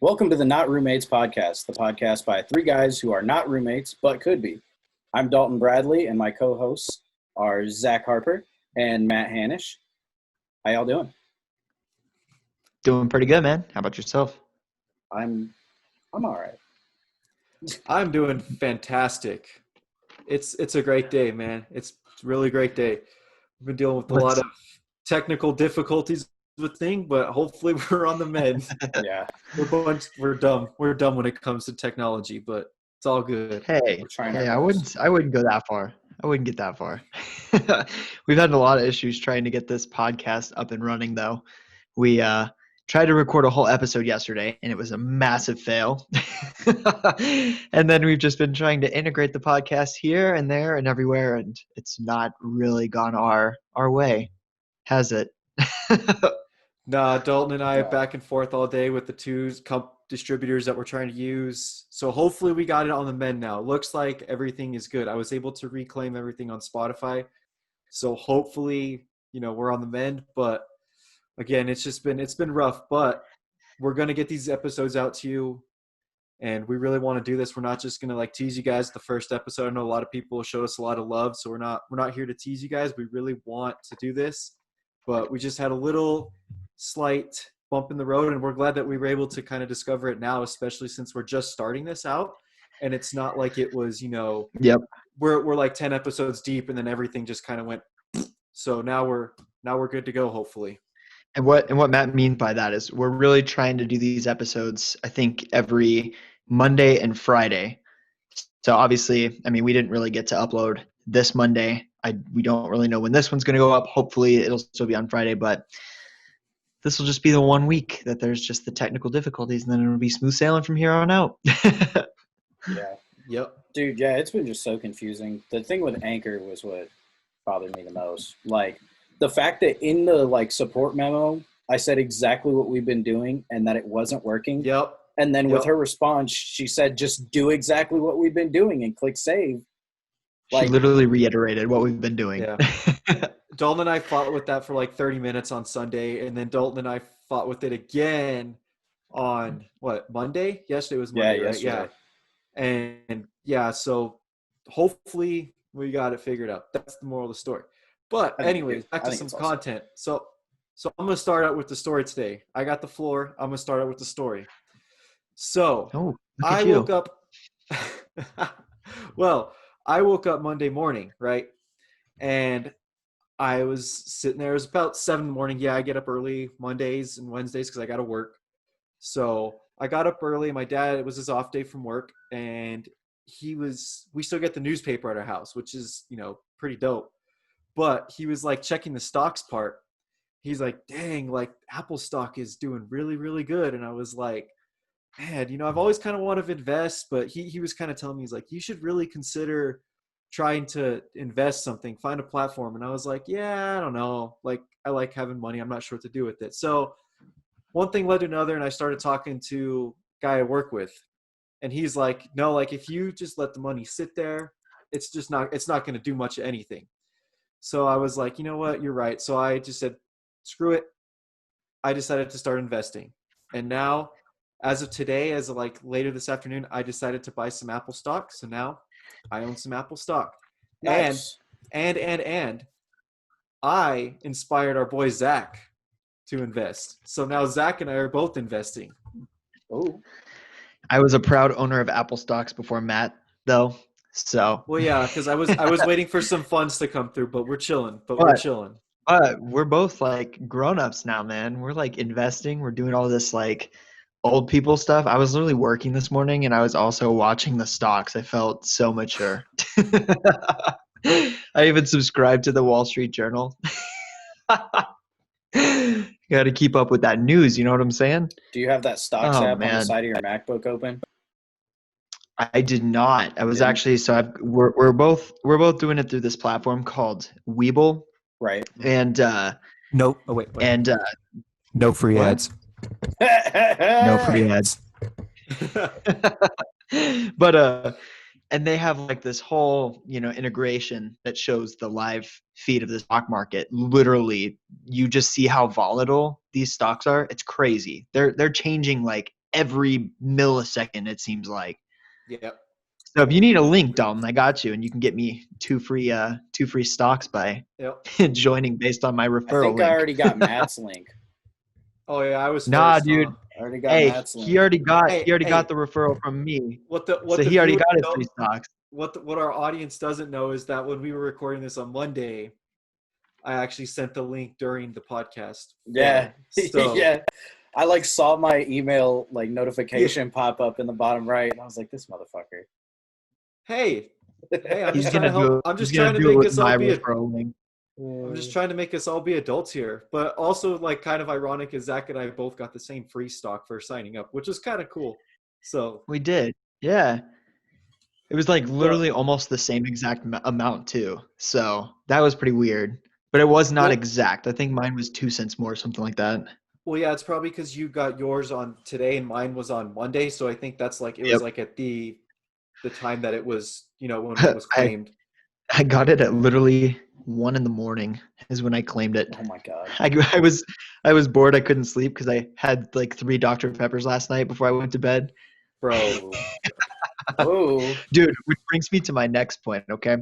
Welcome to the Not Roommates podcast, the podcast by three guys who are not roommates but could be. I'm Dalton Bradley, and my co-hosts are Zach Harper and Matt Hanosh. How y'all doing? Doing pretty good, man. How about yourself? I'm all right. I'm doing fantastic. It's a great day, man. It's a really great day. We've been dealing with a lot of technical difficulties with things, but hopefully we're on the mend. Yeah, we're dumb. We're dumb when it comes to technology, but it's all good. Hey, I wouldn't go that far. I wouldn't get that far. We've had a lot of issues trying to get this podcast up and running, though. We tried to record a whole episode yesterday, and it was a massive fail. And then we've just been trying to integrate the podcast here and there and everywhere, and it's not really gone our way, has it? Nah, Dalton and I are back and forth all day with the two distributors that we're trying to use. So hopefully we got it on the mend now. Looks like everything is good. I was able to reclaim everything on Spotify. So hopefully, we're on the mend. But again, it's been rough. But we're going to get these episodes out to you. And we really want to do this. We're not just going to tease you guys the first episode. I know a lot of people showed us a lot of love. So we're not here to tease you guys. We really want to do this. But we just had a little slight bump in the road, and we're glad that we were able to kind of discover it now, especially since we're just starting this out, and it's not like it was, Yep. We're like 10 episodes deep, and then everything just kind of went. So now we're good to go, hopefully. And what Matt means by that is we're really trying to do these episodes, I think, every Monday and Friday. So obviously, we didn't really get to upload this Monday. We don't really know when this one's going to go up. Hopefully it'll still be on Friday, but this will just be the 1 week that there's just the technical difficulties, and then it'll be smooth sailing from here on out. Yeah. Yep. Dude, yeah, it's been just so confusing. The thing with Anchor was what bothered me the most. The fact that in the support memo, I said exactly what we've been doing and that it wasn't working. Yep. And then with her response, she said, just do exactly what we've been doing and click save. She literally reiterated what we've been doing. Yeah. Dalton and I fought with that for 30 minutes on Sunday, and then Dalton and I fought with it again on Monday? Yesterday was Monday, right? Yesterday. Yeah. And yeah, so hopefully we got it figured out. That's the moral of the story. But anyways, back to some content. So I'm going to start out with the story today. I got the floor. I'm going to start out with the story. So I woke up I woke up Monday morning, right? And I was sitting there. It was about 7 in the morning. Yeah, I get up early Mondays and Wednesdays because I got to work. So I got up early. My dad, it was his off day from work. And we still get the newspaper at our house, which is, pretty dope. But he was checking the stocks part. He's like, dang, Apple stock is doing really, really good. And I was like, man, I've always kind of wanted to invest, but he was kind of telling me, he's like, you should really consider trying to invest something, find a platform. And I was like, yeah, I don't know. I like having money. I'm not sure what to do with it. So one thing led to another, and I started talking to a guy I work with, and he's like, no, if you just let the money sit there, it's not going to do much of anything. So I was like, you know what? You're right. So I just said, screw it. I decided to start investing. And now, as of today, as of later this afternoon, I decided to buy some Apple stock. So now I own some Apple stock. Nice. And I inspired our boy Zach to invest. So now Zach and I are both investing. Oh. I was a proud owner of Apple stocks before Matt, though. So well, yeah, because I was waiting for some funds to come through, but we're chilling. We're chilling. But we're both grown-ups now, man. We're investing. We're doing all this old people stuff. I was literally working this morning, and I was also watching the stocks. I felt so mature. I even subscribed to the Wall Street Journal. You got to keep up with that news. You know what I'm saying? Do you have that stocks app on the side of your MacBook open? I did not. I was actually we're both doing it through this platform called Webull. Right. And no. Oh wait. And no free ads. No free ads. But And they have like this whole, integration that shows the live feed of the stock market. Literally, you just see how volatile these stocks are. It's crazy. They're changing like every millisecond, it seems like. Yep. So if you need a link, Dalton, I got you, and you can get me two free stocks by joining based on my referral I think link. I already got Matt's link. Oh yeah, I was Nah, first, dude. huh? I already got Hey, Matt's link. he already got Hey. the referral from me. What So the he already viewers got his don't- free stocks. what our audience doesn't know is that when we were recording this on Monday, I actually sent the link during the podcast. Yeah. So Yeah. I like saw my email like notification pop up in the bottom right, and I was like, "This motherfucker." hey, I'm He's just trying to gonna do help. it. I'm just He's gonna trying to do it make with us my all be. referral link. I'm just trying to make us all be adults here. But also, like, kind of ironic is Zach and I both got the same free stock for signing up, which is kind of cool. So We did, yeah. It was like literally almost the same exact amount too. So that was pretty weird. But it was not exact. I think mine was 2 cents more, something like that. Well, yeah, it's probably because you got yours on today and mine was on Monday. So I think that's like it Yep. was like at the time that it was, when it was claimed. I got it at literally 1 a.m. is when I claimed it. Oh my god. I was bored. I couldn't sleep because I had like 3 Dr. Peppers last night before I went to bed. Bro. Oh. Dude, which brings me to my next point, okay?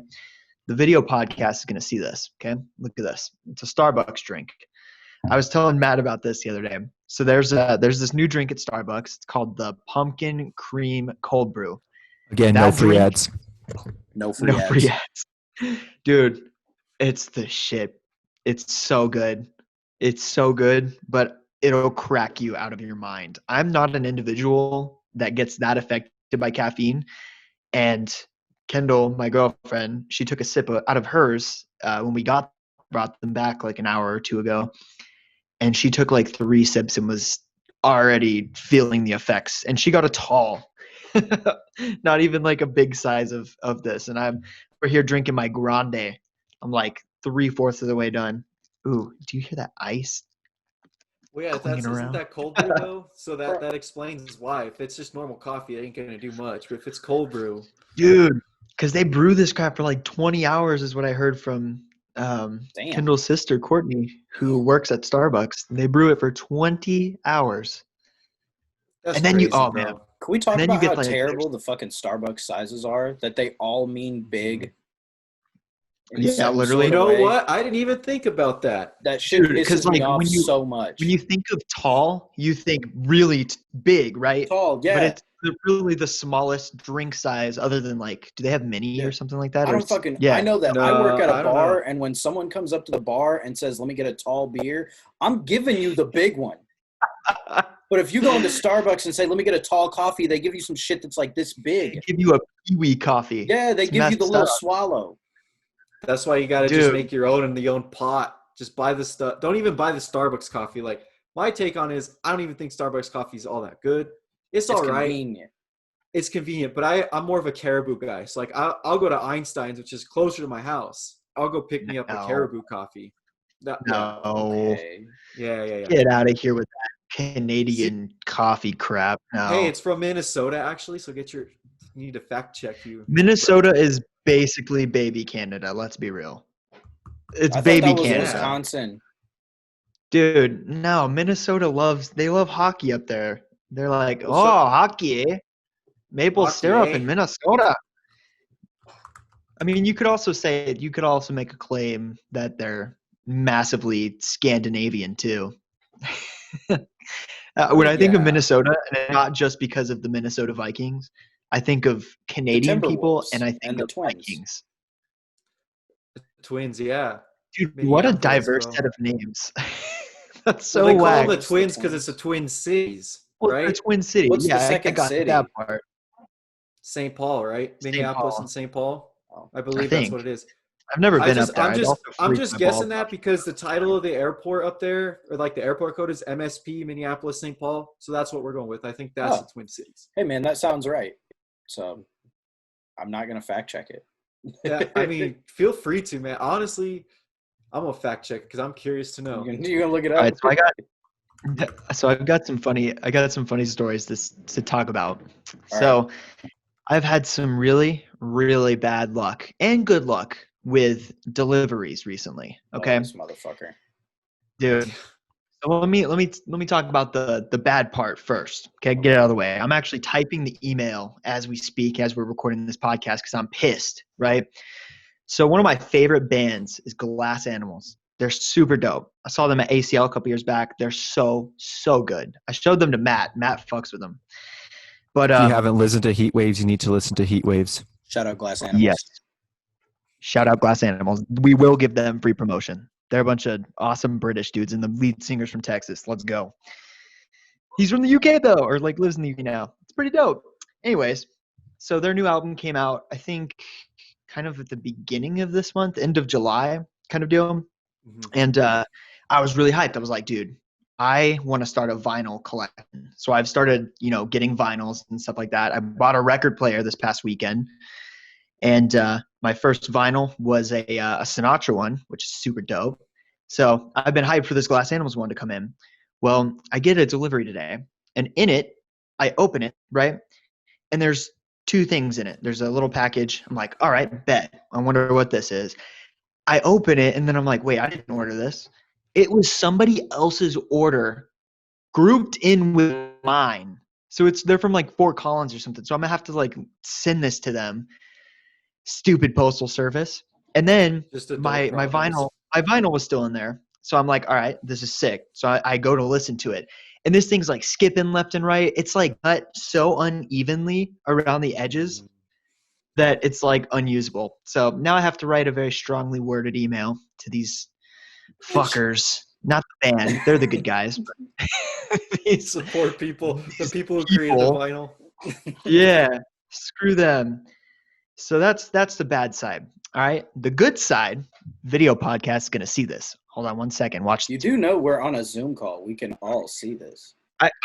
The video podcast is going to see this, okay? Look at this. It's a Starbucks drink. I was telling Matt about this the other day. So there's this new drink at Starbucks. It's called the Pumpkin Cream Cold Brew. Again, no free ads. No free ads. Dude, it's the shit. It's so good. It's so good, but it'll crack you out of your mind. I'm not an individual that gets that affected by caffeine. And Kendall, my girlfriend, she took a sip out of hers when we brought them back like an hour or two ago. And she took like 3 sips and was already feeling the effects. And she got a tall, not even like a big size of this. And we're here drinking my grande. I'm like 3/4 of the way done. Ooh, do you hear that ice? Well, yeah, isn't that cold brew though? So that explains why. If it's just normal coffee, it ain't gonna do much. But if it's cold brew, dude, because they brew this crap for like 20 hours is what I heard from Kendall's sister Courtney, who works at Starbucks. They brew it for 20 hours. That's and then crazy, man, can we talk about how terrible the fucking Starbucks sizes are? That they all mean big. Yeah, literally. You know what? I didn't even think about that. That shit pisses me off so much. When you think of tall, you think really big, right? Tall, yeah. But it's really the smallest drink size other than like, do they have mini or something like that? I don't fucking, I know that. I work at a bar, and when someone comes up to the bar and says, let me get a tall beer, I'm giving you the big one. But if you go into Starbucks and say, let me get a tall coffee, they give you some shit that's like this big. They give you a Pee-wee coffee. Yeah, they give you the little swallow. That's why you got to just make your own in the own pot. Just buy the stuff. Don't even buy the Starbucks coffee. Like, my take on it is I don't even think Starbucks coffee is all that good. It's all right. Convenient. It's convenient, but I'm more of a Caribou guy. So, like, I'll go to Einstein's, which is closer to my house. I'll go pick me up a Caribou coffee. No. Okay. Yeah. Get out of here with that Canadian coffee crap. No. Hey, it's from Minnesota, actually. So you need to fact check you. Minnesota is basically baby Canada. Let's be real. It's baby Canada. Wisconsin. Dude, no, Minnesota love hockey up there. They're like, hockey, eh? Maple syrup in Minnesota. I mean, you could also make a claim that they're massively Scandinavian too. When I think of Minnesota, and not just because of the Minnesota Vikings, I think of Canadian people, and I think of Vikings. The Twins, yeah. Dude, what a diverse set of names. That's so they whack. call them the Twins because it's the Twin Cities, right? The Twin City. What's the second city? That part. St. Paul, right? Minneapolis and St. Paul. I believe that's what it is. I've never been up there. I'm just guessing that because the title of the airport up there, or like the airport code, is MSP, Minneapolis, St. Paul. So that's what we're going with. I think that's the Twin Cities. Hey, man, that sounds right. So I'm not going to fact check it. Yeah, I mean, feel free to, man. Honestly, I'm going to fact check because I'm curious to know. You're going to look it up? All right, so I've got some funny stories to talk about. So I've had some really, really bad luck and good luck with deliveries recently. Okay, Oh, this motherfucker. dude. So let me talk about the bad part first. Okay, get it out of the way. I'm actually typing the email as we speak, as we're recording this podcast, because I'm pissed. Right. So one of my favorite bands is Glass Animals. They're super dope. I saw them at ACL a couple years back. They're so good. I showed them to Matt. Matt fucks with them. But If you haven't listened to Heat Waves, you need to listen to Heat Waves. Shout out Glass Animals. yes, shout out Glass Animals. We will give them free promotion. They're a bunch of awesome British dudes, and the lead singer's from Texas. Let's go. He's from the UK though, or like lives in the UK now. It's pretty dope. Anyways, so their new album came out, I think, kind of at the beginning of this month, end of July, kind of deal. Mhm. And I was really hyped. I was like, dude, I want to start a vinyl collection. So I've started, getting vinyls and stuff like that. I bought a record player this past weekend. And my first vinyl was a Sinatra one, which is super dope. So I've been hyped for this Glass Animals one to come in. Well, I get a delivery today. And in it, I open it, right? And there's two things in it. There's a little package. I'm like, all right, bet. I wonder what this is. I open it, and then I'm like, wait, I didn't order this. It was somebody else's order grouped in with mine. So they're from like Fort Collins or something. So I'm gonna have to like send this to them. Stupid postal service. And then Just adult my problems. vinyl was still in there. So I'm like, all right, this is sick. So I go to listen to it. And this thing's like skipping left and right. It's like cut so unevenly around the edges that it's like unusable. So now I have to write a very strongly worded email to these fuckers. Not the band. They're the good guys. These Support people, the people who created the people. vinyl. Yeah. Screw them. So that's the bad side. All right. The good side, video podcast is gonna see this. Hold on one second. Watch. You do know we're on a Zoom call. We can all see this.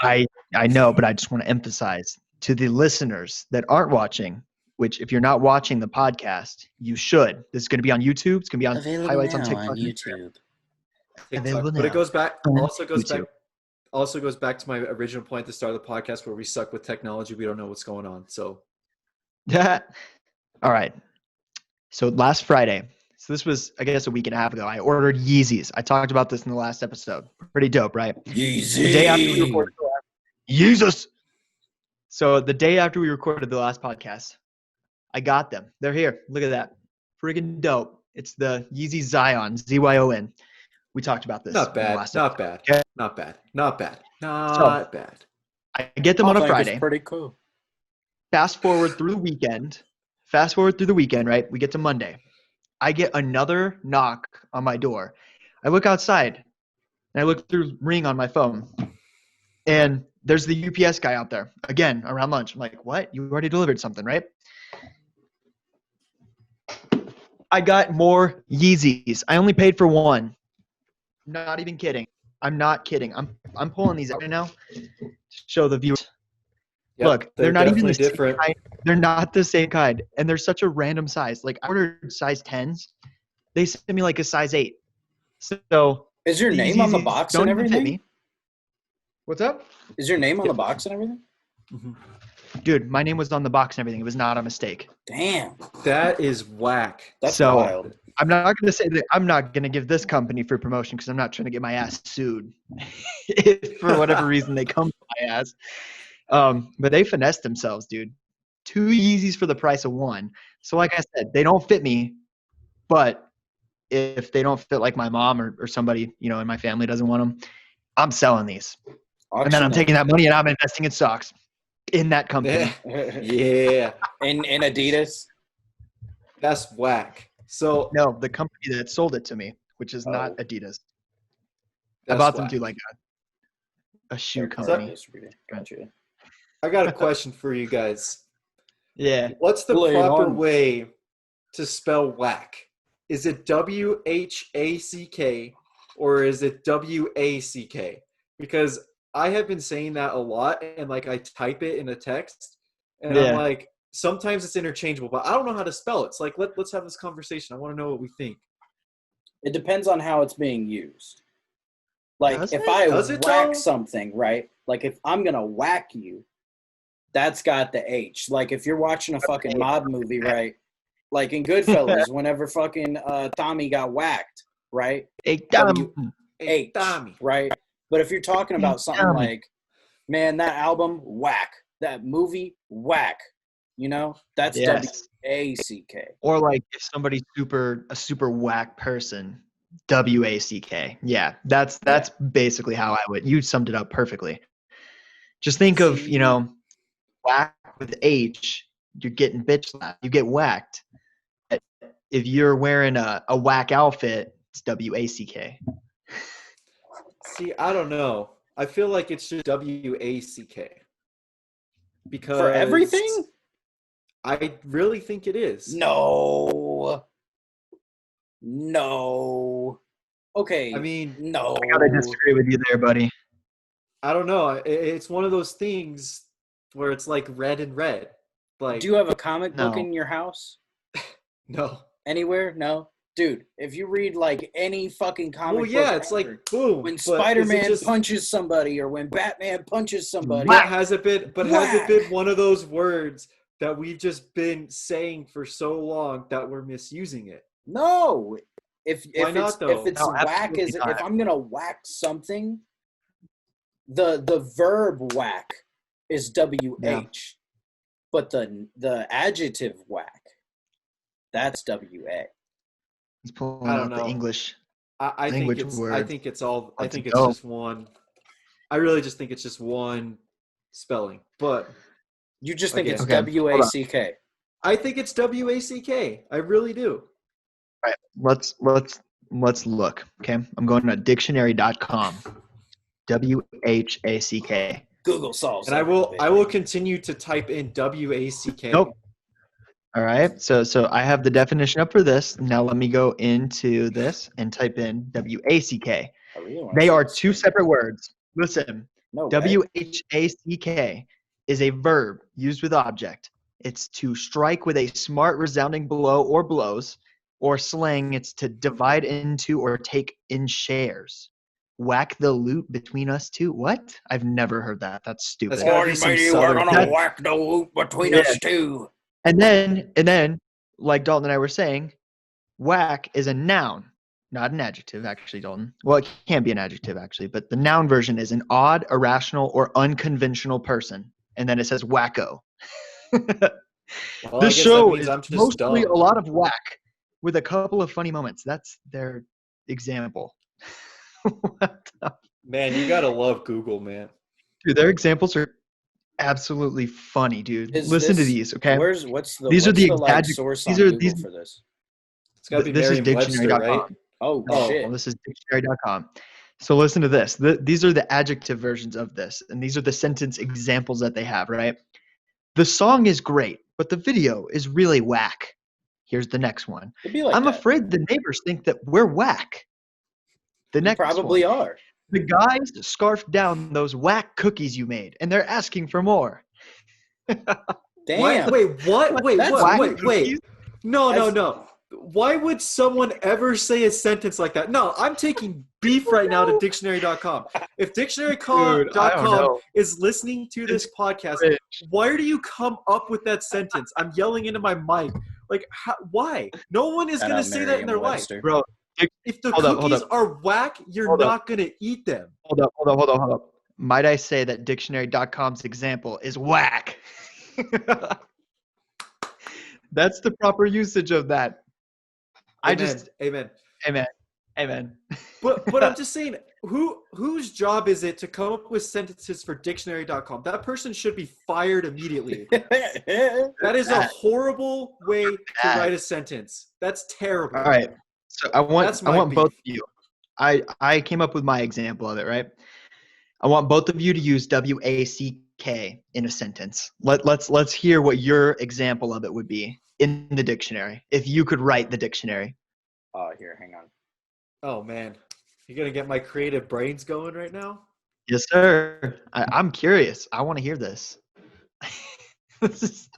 I know, but I just want to emphasize to the listeners that aren't watching, which if you're not watching the podcast, you should. This is going to be on YouTube. It's going to be on highlights on TikTok, YouTube. Available But it now. goes back. YouTube. Also goes back to my original point at the start of the podcast, where we suck with technology. We don't know what's going on. So, Yeah. All right. So last Friday. So this was, I guess, a week and a half ago. I ordered Yeezys. I talked about this in the last episode. Pretty dope, right? Yeezy. The day after we recorded Yeezus. So the day after we recorded the last podcast, I got them. They're here. Look at that. Friggin' dope. It's the Yeezy Zion, ZYON. We talked about this. not in the bad. last Not episode. bad. Okay. Not bad. Not bad. Not bad. I get them on a Friday. It's pretty cool. Fast forward through the weekend. Right? We get to Monday. I get another knock on my door. I look outside, and I look through Ring on my phone, and there's the UPS guy out there again around lunch. I'm like, what? You already delivered something, right? I got more Yeezys. I only paid for one. Not even kidding. I'm not kidding. I'm pulling these out right now to show the viewers. Yep, Look, they're not even the definitely different. same kind. They're not the same kind, and they're such a random size. Like I ordered size 10s. They sent me like a size 8. So Is your these name on the Yeezys box don't and even fit everything? me. What's up? Is your name on the box and everything? Dude, my name was on the box and everything. It was not a mistake. Damn. That is whack. That's So- wild. I'm not going to say that I'm not going to give this company free promotion because I'm not trying to get my ass sued if for whatever reason they come to my ass. But they finessed themselves, dude. 2 Yeezys for the price of one. So like I said, they don't fit me, but if they don't fit like my mom or somebody, in my family doesn't want them, I'm selling these. And then I'm taking that money and I'm investing in stocks in that company. Yeah, in Adidas. that's whack. So No, the company that sold it to me, which is not Oh. Adidas. I that's bought them whack. through like a shoe Third company. party distributor. Gotcha. I got a question for you guys. Yeah. What's the Lay it proper on. way to spell whack? Is it WHACK or is it WACK? Because I have been saying that a lot, and like I type it in a text, and Yeah. I'm like, sometimes it's interchangeable, but I don't know how to spell it. It's like let's have this conversation. I want to know what we think. It depends on how it's being used. Like Does if it? I Does it, whack though? something, right? Like if I'm gonna whack you, that's got the H. Like if you're watching a fucking mob movie, right? Like in Goodfellas, whenever fucking Tommy got whacked, right? Hey, W Hey, H, Tommy. right? But if you're talking about something like, man, that album, whack. That movie, whack. You know, that's Yes. WACK. Or like if somebody's a super whack person, WACK. Yeah, that's basically how I would. You summed it up perfectly. Just think of, See? whack with H, you're getting bitch slapped. You get whacked. But if you're wearing a whack outfit, it's WACK. See, I don't know. I feel like it's just WACK because For everything? I really think it is. No. Okay. I mean, no. I gotta disagree with you there, buddy. I don't know. It's one of those things where it's like red and red. Like, Do you have a comic book No. in your house? no. Anywhere? No? Dude, if you read like any fucking comic Well, book yeah, it's ever, like boom. when but is it Spider-Man just- punches somebody or when Batman punches somebody. But has it been? But has it Whack. been one of those words that we've just been saying for so long that we're misusing it? No. If Why not, it's though? if it's No, whack absolutely is not. if I'm gonna whack something, the verb whack is WH, but the adjective whack, that's WA. He's pulling I don't out the know. English. I think Language it's. I words. think it's all. I Let's think it's go. just one. I really just think it's just one spelling. But You just think it's Okay. WACK. I think it's WACK. I really do. All right, let's look. Okay, I'm going to dictionary.com. WHACK. Google solves And I everything. will continue to type in WACK. Nope. All right, so I have the definition up for this. Now let me go into this and type in WACK. I really wanna They see are this two thing. separate words. Listen, No way. WHACK is a verb used with object. It's to strike with a smart resounding blow or blows, or slang, it's to divide into or take in shares. Whack the loot between us two. What? I've never heard that. That's stupid. That's gotta be some southern thing. whack the loot between Yeah. us two. And then, like Dalton and I were saying, whack is a noun, not an adjective, actually, Dalton. Well, it can be an adjective, actually, but the noun version is an odd, irrational, or unconventional person. And then it says wacko. Well, I This guess show that means is I'm just mostly dumb. a lot of whack with a couple of funny moments. That's their example. What the- Man, you gotta love Google, man. Dude, their examples are absolutely funny, dude. Is Listen to this- these, okay? What's the These are what's the the like adjectives. source These on are- Google these- for this? It's gotta be This is Merriam-Webster, dictionary.com. right? Oh, Oh, shit. this is dictionary.com. So listen to this. These are the adjective versions of this, and these are the sentence examples that they have, right? The song is great, but the video is really whack. Here's the next one. It'd be like I'm that. afraid the neighbors think that we're whack. The You next probably one. are. The guys scarfed down those whack cookies you made, and they're asking for more. Damn. Wait, what? Wait, That's what? whack Wait. cookies? No. That's- Why would someone ever say a sentence like that? No, I'm taking beef right now to dictionary.com. If Dude, I dictionary.com don't know. is listening to this podcast, Cringe. why do you come up with that sentence? I'm yelling into my mic. Like, why? No one is Shout going to out say that in their life. Merriam-Webster. Bro, If the Hold up, cookies hold are whack, you're Hold up. not going to eat them. hold up. Might I say that dictionary.com's example is whack? That's the proper usage of that. Amen. Amen. But I'm just saying, whose job is it to come up with sentences for dictionary.com? That person should be fired immediately. That is a Bad. horrible way to Bad. write a sentence. That's terrible. All right. So I That's want my both of beef. you. I came up with my example of it, right? I want both of you to use WACK in a sentence. Let's hear what your example of it would be in the dictionary. If you could write the dictionary. Here, hang on. Oh man, you're gonna get my creative brains going right now. Yes, sir. I'm curious. I want to hear this. This is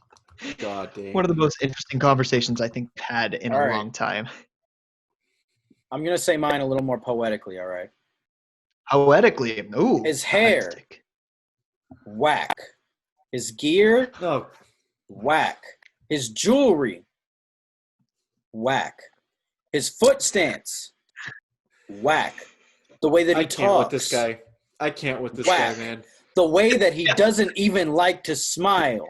God dang. one of the most interesting conversations I think we've had in All a right. long time. I'm gonna say mine a little more poetically, all right? Poetically, ooh. His hair. artistic. Whack. His gear, No. whack. His jewelry, whack. His foot stance, whack. The way that he I can't talks. with this guy. I can't with this Whack. guy, man. The way that he doesn't even like to smile,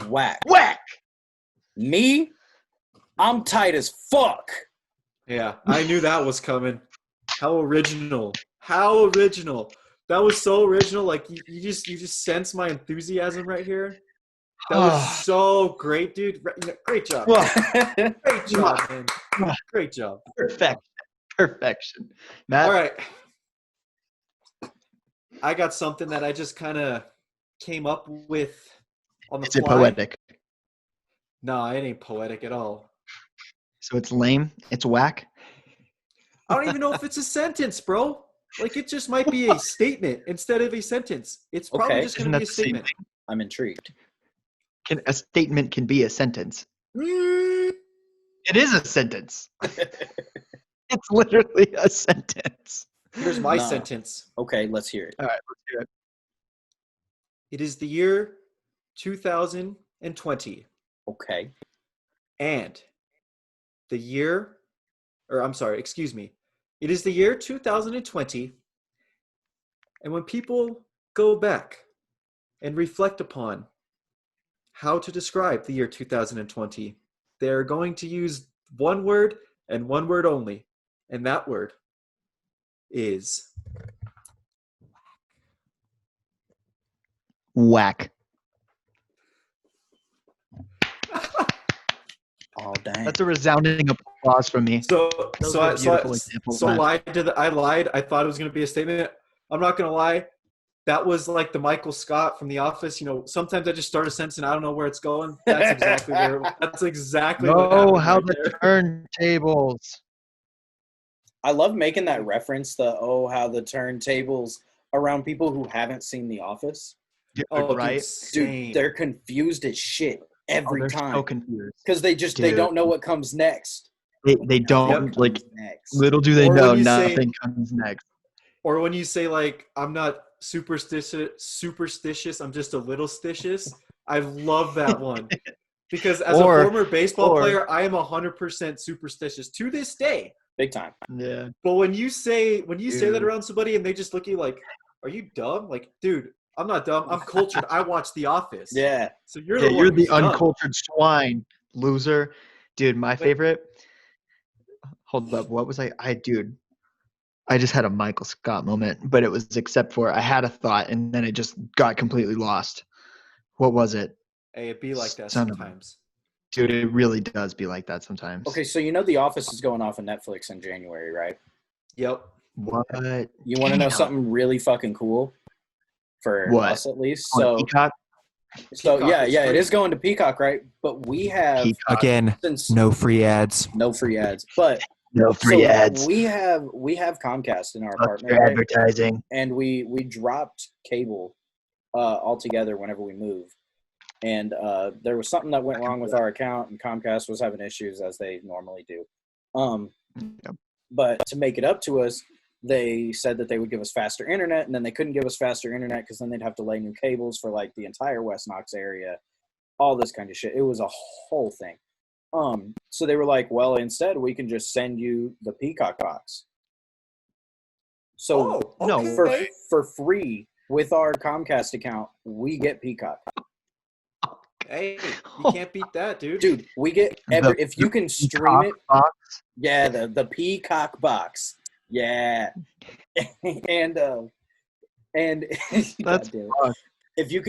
whack. Whack! Me, I'm tight as fuck. Yeah, I knew that was coming. How original. How original. That was so original. Like you just sense my enthusiasm right here. That was so great, dude. Great job. Great job, man. Great job. Perfection. Matt? All right. I got something that I just kind of came up with on the Is it fly. poetic? No, it ain't poetic at all. So it's lame? It's whack? I don't even know if it's a sentence, bro. Like, it just might be a statement instead of a sentence. It's probably Okay. just going to be a Isn't that the same statement. I'm intrigued. A statement can be a sentence. It is a sentence. It's literally a sentence. Here's my No. sentence. Okay, let's hear it. All right, let's hear it. It is the year 2020. Okay. And the year, or I'm sorry, excuse me. It is the year 2020. And when people go back and reflect upon how to describe the year 2020, they're going to use one word and one word only. And that word is Whack. Oh, dang. That's a resounding applause from me. Those are beautiful examples, I man. lied. I thought it was going to be a statement. I'm not going to lie. That was like the Michael Scott from The Office. You know, sometimes I just start a sentence and I don't know where it's going. That's exactly where. That's exactly what happened. Oh, how right the there. turntables. I love making that reference, how the turntables around people who haven't seen The Office. Oh, right? Dude, Dude, they're confused as shit every they're time. so confused. Because they Dude. don't know what comes next. They don't, What like, comes next. little do they Or know when you say- nothing comes next. Or when you say, like, I'm not superstitious, I'm just a little stitious. I love that one. Because as a former baseball player, I am 100% superstitious to this day. Big time. Yeah. But when you say that around somebody and they just look at you like, are you dumb? Like, dude, I'm not dumb. I'm cultured. I watch The Office. Yeah. So you're Yeah, the one you're the who's dumb. uncultured swine, loser. Dude, my favorite. Hold up. What was dude, I just had a Michael Scott moment, but it was except for I had a thought and then it just got completely lost. What was it? Hey, it be like that Son of a- sometimes. Dude, it really does be like that sometimes. Okay, so you know The Office is going off of Netflix in January, right? Yep. What? You want to know Damn. something really fucking cool? For What? us, at least. On Peacock? So Peacock is it free. is going to Peacock, right? But we have Peacock. Again, since no free ads. no free ads. But No free so ads. We have Comcast in our Fuck apartment, your right? advertising. And we dropped cable altogether whenever we moved. And there was something that went wrong with our account, and Comcast was having issues as they normally do. Yep. But to make it up to us, they said that they would give us faster internet, and then they couldn't give us faster internet because then they'd have to lay new cables for like the entire West Knox area, all this kind of shit. It was a whole thing. So they were like, well, instead we can just send you the Peacock box. So okay. for free with our Comcast account, we get Peacock. Hey, you can't beat that, dude. Dude, we get if you can stream it. Box. Yeah, the Peacock box. Yeah. and That's God damn it. fucked. If you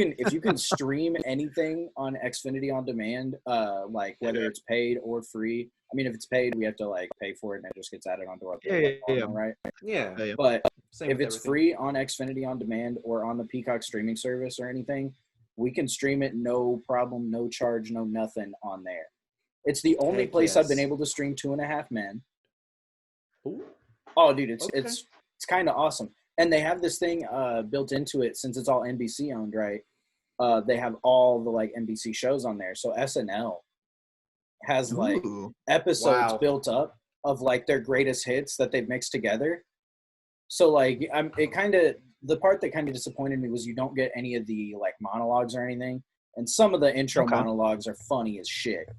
can stream anything on Xfinity on demand, like whether it's paid or free. I mean, if it's paid, we have to like pay for it, and it just gets added onto our Yeah. right? Yeah. Yeah. But Same if with it's everything. free on Xfinity on demand or on the Peacock streaming service or anything, we can stream it no problem, no charge, no nothing on there. It's the only Heck place I've been yes. able to stream 2.5 Men. Ooh. Oh, dude, it's Okay. it's kind of awesome. And they have this thing built into it since it's all NBC owned, right? They have all the like NBC shows on there. So SNL has like Ooh. episodes Wow. built up of like their greatest hits that they've mixed together. So like it kind of the part that kind of disappointed me was you don't get any of the like monologues or anything, and some of the intro monologues are funny as shit.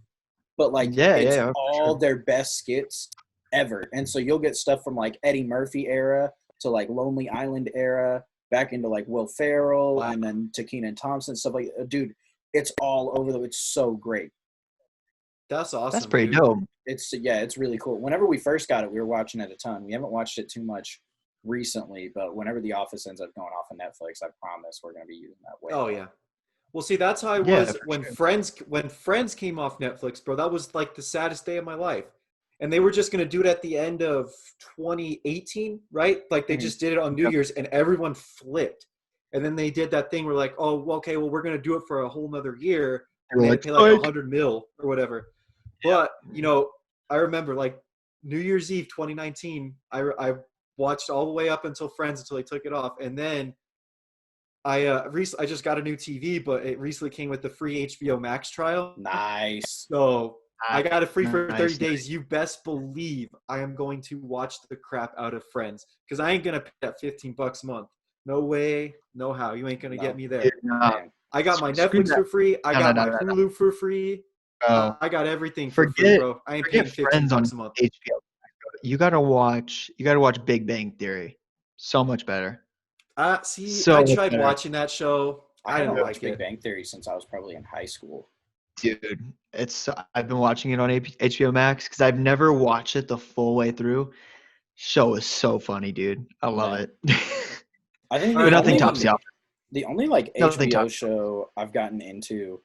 But like, it's all their best skits ever, and so you'll get stuff from like Eddie Murphy era to like Lonely Island era, back into like Will Ferrell, and then to Kenan Thompson, stuff like. Dude, it's all over the. It's so great. That's awesome. That's pretty dope. It's really cool. Whenever we first got it, we were watching it a ton. We haven't watched it too much recently, but whenever The Office ends up going off of Netflix, I promise we're going to be using that way. Oh yeah. Well, see, that's how I was when Friends came off Netflix, bro. That was like the saddest day of my life. And they were just going to do it at the end of 2018, right? Like they just did it on New Year's, and everyone flipped. And then they did that thing where like, oh, well, okay, well, we're going to do it for a whole nother year. And they pay like $100 million or whatever. But, you know, I remember like New Year's Eve 2019, I watched all the way up until Friends until they took it off. And then I just got a new TV, but it recently came with the free HBO Max trial. Nice. So I got it free for 30 days. You best believe I am going to watch the crap out of Friends because I ain't going to pay that $15 a month. No way, no how. You ain't going to get me there. I got my Netflix for free. I got my Hulu for free. I got everything for free, bro. I ain't paying $15 a month. HBO. You gotta watch Big Bang Theory. So much better. I tried watching that show. I didn't like Big Bang Theory since I was probably in high school. Dude, I've been watching it on HBO Max because I've never watched it the full way through. Show is so funny, dude. I love it. I think nothing tops the office. The only like HBO show I've gotten into,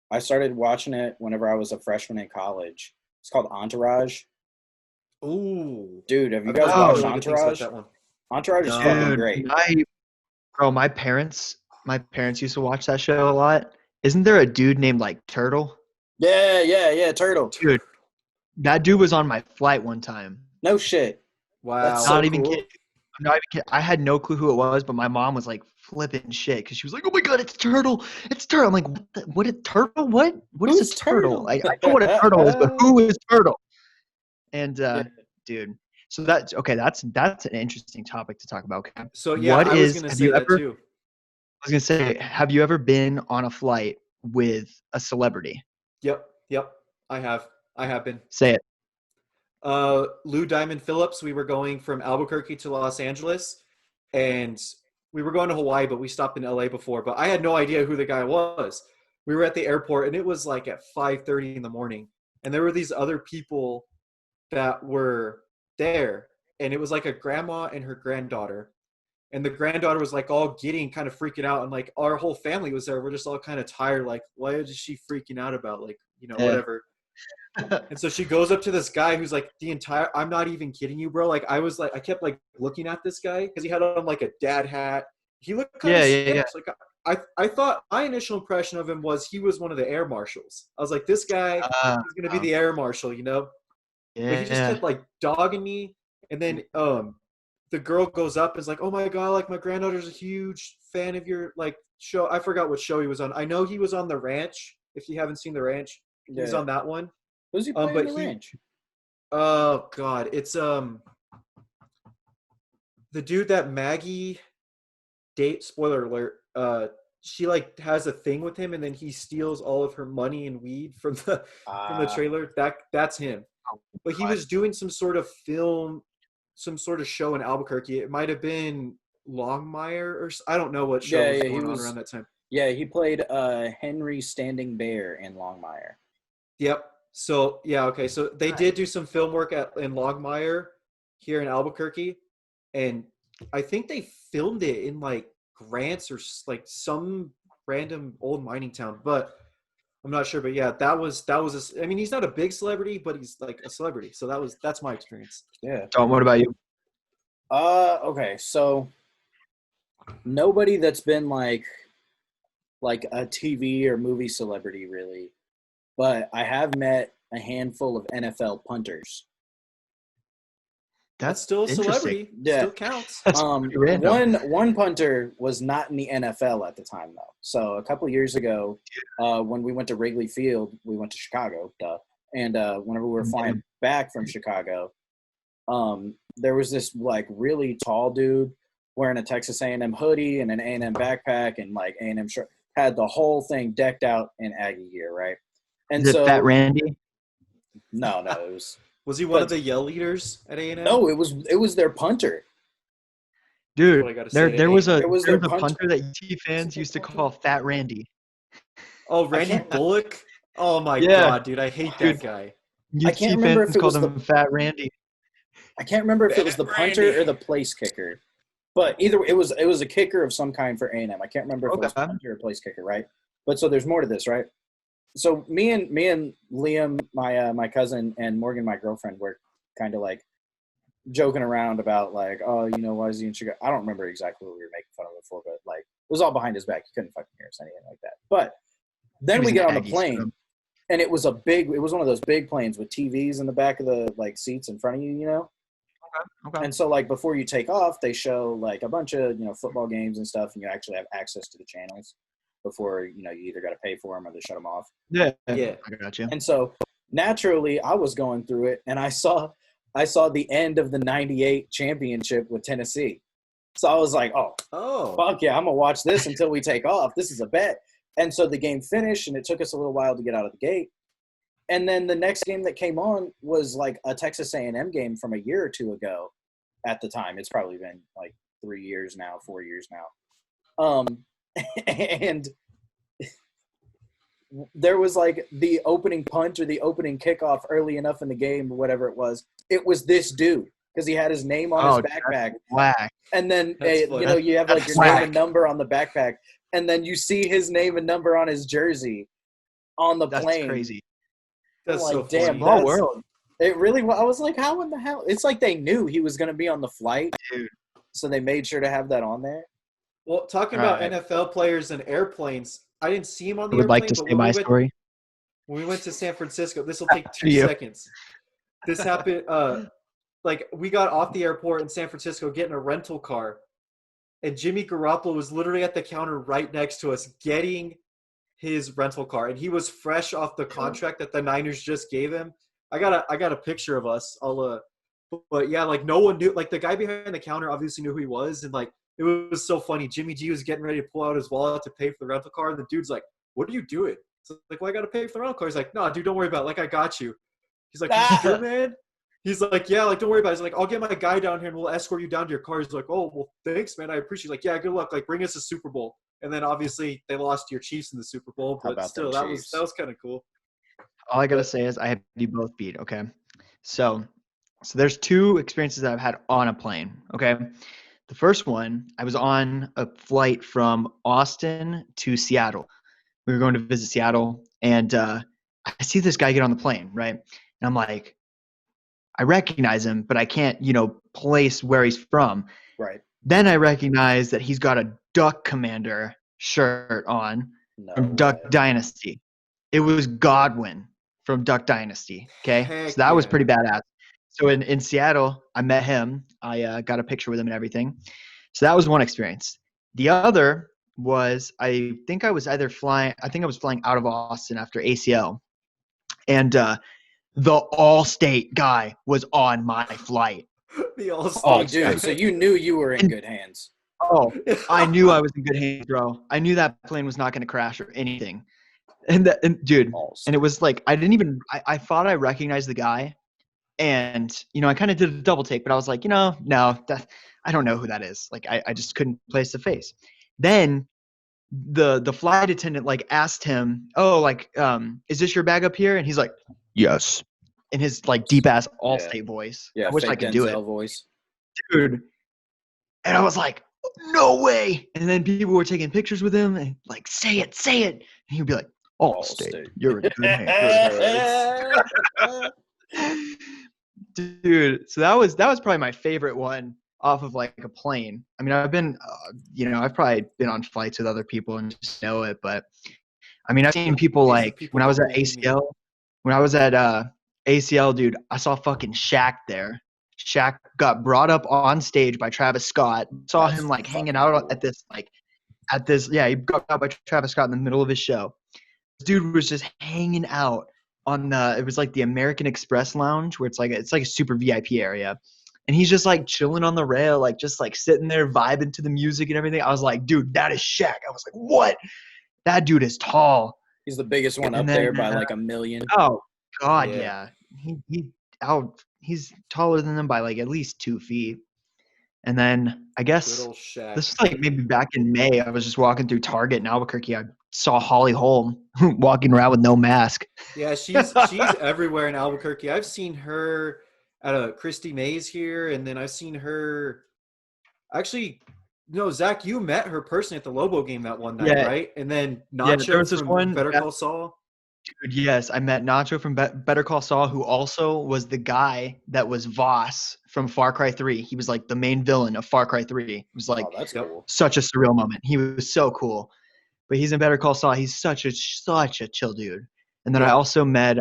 I started watching it whenever I was a freshman in college. It's called Entourage. Ooh, dude, have you guys watched Entourage? Entourage is fucking great. My parents used to watch that show a lot. Isn't there a dude named like Turtle? Yeah, Turtle. Dude, that dude was on my flight one time. No shit. Wow. That's not so even cool. kidding. Not even kidding. I had no clue who it was, but my mom was like flipping shit because she was like, "Oh my god, it's Turtle! It's Turtle!" I'm like, "What? Turtle? What is a turtle? I know what a turtle is, but who is Turtle?" And dude, so that's okay. That's an interesting topic to talk about. Okay. So yeah, I was gonna say that too. I was gonna say, have you ever been on a flight with a celebrity? Yep. I have been. Say it. Lou Diamond Phillips. We were going from Albuquerque to Los Angeles, and we were going to Hawaii, but we stopped in LA before. But I had no idea who the guy was. We were at the airport, and it was like at 5:30 in the morning, and there were these other people that were there, and it was like a grandma and her granddaughter, and the granddaughter was like all giddy, kind of freaking out, and like our whole family was there. We're just all kind of tired, like, what is she freaking out about? Like, you know, whatever. And so she goes up to this guy who's like I'm not even kidding you, bro. Like I kept like looking at this guy because he had on like a dad hat. He looked kind of sketch. Like I thought my initial impression of him was he was one of the air marshals. I was like, this guy is going to be the air marshal, you know? Yeah. But he just kept like dogging me. And then the girl goes up and is like, oh my God, like my granddaughter's a huge fan of your like show. I forgot what show he was on. I know he was on The Ranch. If you haven't seen The Ranch, he was on that one. Who's he playing in The Ranch? Oh God, it's the dude that Maggie spoiler alert, she like has a thing with him and then he steals all of her money and weed from the trailer. That's him. But he was doing some sort of film, some sort of show in Albuquerque. It might have been Longmire or I don't know what show was going on around that time. Yeah, he played Henry Standing Bear in Longmire. Yep. So yeah, okay. So they did do some film work in Longmire here in Albuquerque, and I think they filmed it in like Grants or like some random old mining town, but I'm not sure. But yeah, that was. I mean, he's not a big celebrity, but he's like a celebrity. So that's my experience. Yeah. Tom, what about you? Okay, so nobody that's been like a TV or movie celebrity really. But I have met a handful of NFL punters. That's still a celebrity. Yeah. Still counts. One punter was not in the NFL at the time, though. So a couple of years ago, when we went to Wrigley Field, we went to Chicago, and whenever we were flying back from Chicago, there was this like really tall dude wearing a Texas A&M hoodie and an A&M backpack and like A&M shirt. Had the whole thing decked out in Aggie gear, right? And Is it so Fat Randy? no, it was Was he one of the yell leaders at A&M? no, it was their punter. Dude, What I gotta there say. was a It was there their was a punter. punter that UT fans used to call Fat Randy. Oh, Randy Bullock? Oh my Yeah. god, dude, I hate Dude. that guy. I UT can't remember if fans it called was him Fat Randy. I can't remember if it was the punter or the place kicker, but either it was a kicker of some kind for A&M. I can't remember if it was Okay. punter or place kicker, right? But so there's more to this, right? So me and Liam, my cousin, and Morgan, my girlfriend, were kind of like joking around about like, oh, why is he in Chicago? I don't remember exactly what we were making fun of him for, but like it was all behind his back. You couldn't fucking hear us, anything like that. But then we get on the plane. And it was one of those big planes with TVs in the back of the like seats in front of you, Okay. And so like before you take off, they show like a bunch of, football games and stuff, and you actually have access to the channels before, you either got to pay for them or they shut them off. Yeah. Yeah. I got you. And so naturally I was going through it and I saw the end of the 98 championship with Tennessee. So I was like, Oh. fuck yeah, I'm going to watch this until we take off. This is a bet. And so the game finished, and it took us a little while to get out of the gate. And then the next game that came on was like a Texas A&M game from a year or two ago at the time. It's probably been like 4 years now. And there was like the opening punt or the opening kickoff early enough in the game or whatever it was. It was this dude because he had his name on his backpack. Whack. And then, That's funny. you have like your That's name and number on the backpack. And then you see his name and number on his jersey on the That's plane. crazy. That's like, so damn, funny. Small world. It really was. I was like, how in the hell? It's like they knew he was going to be on the flight. Dude. So they made sure to have that on there. Well, talking about Right. NFL players and airplanes, I didn't see him on I the would airplane, like to but say my story. when we went to San Francisco, this will take 2 You. seconds. This happened, like we got off the airport in San Francisco getting a rental car, and Jimmy Garoppolo was literally at the counter right next to us getting his rental car, and he was fresh off the contract that the Niners just gave him. I got a picture of us. But yeah, like no one knew. Like the guy behind the counter obviously knew who he was, and like it was so funny. Jimmy G was getting ready to pull out his wallet to pay for the rental car, and the dude's like, "What are you doing?" So like, "Well, I got to pay for the rental car." He's like, "No, dude, don't worry about it. Like, I got you." He's like, "You sure, man?" He's like, "Yeah, like don't worry about it." He's like, "I'll get my guy down here and we'll escort you down to your car." He's like, "Oh, well, thanks, man. I appreciate it." Like, "Yeah, good luck. Like, bring us a Super Bowl." And then obviously they lost to your Chiefs in the Super Bowl, How but about still, them that Chiefs? was kind of cool. All I gotta say is I have you both beat. Okay, so there's two experiences that I've had on a plane. Okay, the first one I was on a flight from Austin to Seattle. We were going to visit Seattle, and I see this guy get on the plane, right? And I'm like, I recognize him, but I can't, place where he's from. Right. Then I recognize that he's got a Duck Commander shirt on from Duck Dynasty. It was Godwin from Duck Dynasty. Okay, Heck so that was yeah. pretty badass. So in Seattle, I met him. I got a picture with him and everything. So that was one experience. The other was I think I was flying out of Austin after ACL, and the Allstate guy was on my flight. The Oh, All-Star dude. So you knew you were in good hands. Oh, I knew I was in good hands, bro. I knew that plane was not going to crash or anything. And dude, and it was like I thought I recognized the guy, and I kind of did a double take, but I was like, no, I don't know who that is. Like I just couldn't place the face. Then the flight attendant like asked him, "Oh, like is this your bag up here?" And he's like, "Yes," in his like deep ass Allstate voice. Yeah, I wish I fake could do Denzel it, voice. dude. And I was like, "No way!" And then people were taking pictures with him and like, "Say it," and he'd be like, "Allstate, you're in good hands." Dude, so that was probably my favorite one off of like a plane. I mean, I've been, I've probably been on flights with other people and just know it, but I mean, I've seen people like when I was at ACL, dude, I saw fucking Shaq there. Shaq got brought up on stage by Travis Scott. Saw him like hanging out at this, he got out by Travis Scott in the middle of his show. This dude was just hanging out on it was like the American Express lounge where it's like a super VIP area. and he's just like chilling on the rail, like just like sitting there vibing to the music and everything. I was like, dude, that is Shaq. I was like, what? That dude is tall. He's the biggest one And up then, there by like a million. Oh God, Yeah. yeah. He's taller than them by like at least 2 feet. And then I Good guess old Shaq. this was like maybe back in May. I was just walking through Target in Albuquerque. I saw Holly Holm walking around with no mask. Yeah, she's everywhere in Albuquerque. I've seen her at a Christy Mays here, and then I've seen her. Actually, no, Zach, you met her personally at the Lobo game that one night, Yeah. right? And then Yeah, there Nacho was this from one- Better yeah. Call Saul. Dude, yes, I met Nacho from Better Call Saul, who also was the guy that was Voss from Far Cry 3. He was like the main villain of Far Cry 3. It was like Oh, that's Yep. cool. such a surreal moment. He was so cool. But he's in Better Call Saul. He's such a chill dude. And then I Yeah. also met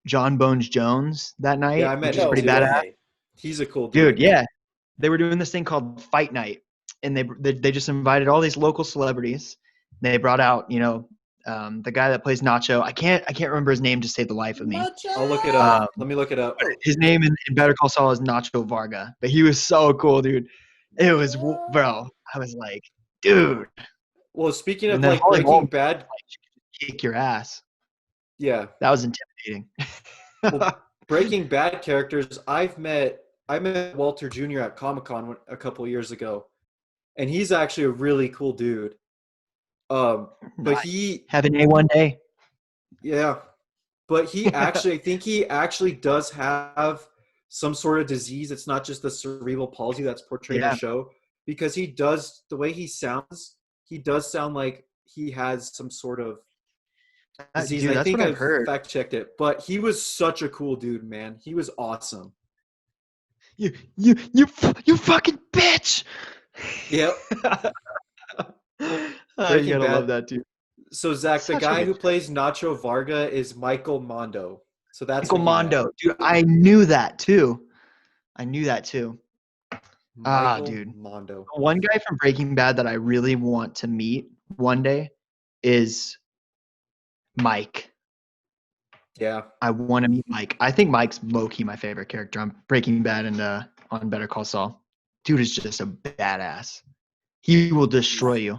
John Bones Jones that night, Yeah, I met which is him pretty too. badass. way. He's a cool dude. Dude, yeah. They were doing this thing called Fight Night, and they just invited all these local celebrities. They brought out, the guy that plays Nacho. I can't remember his name to save the life of me. I'll look it up. Um, Let me look it up. His name in Better Call Saul is Nacho Varga, but he was so cool, dude. It was, bro. I was like, dude, Well, speaking of And then like Holly Breaking Holm- Bad, kick your ass. yeah, That was intimidating. Well, Breaking Bad characters. I met Walter Jr. at Comic-Con a couple years ago, and he's actually a really cool dude. But Nice. he, Having a one day. yeah, but he actually, I think he actually does have some sort of disease. It's not just the cerebral palsy that's portrayed in Yeah. the show, because he does, the way he does sound like he has some sort of disease. Dude, I that's think what I've I've heard. fact checked it, but he was such a cool dude, man. He was awesome. You fucking bitch. Yep. You Breaking gotta Bad. love that dude. So Zach, the Such a guy good who show. plays Nacho Varga is Michael Mondo. So that's Michael who he met. Mondo, dude. I knew that too. Michael dude. Mondo. One guy from Breaking Bad that I really want to meet one day is Mike. Yeah. I want to meet Mike. I think Mike's low-key my favorite character on Breaking Bad and on Better Call Saul. Dude is just a badass. He will destroy you.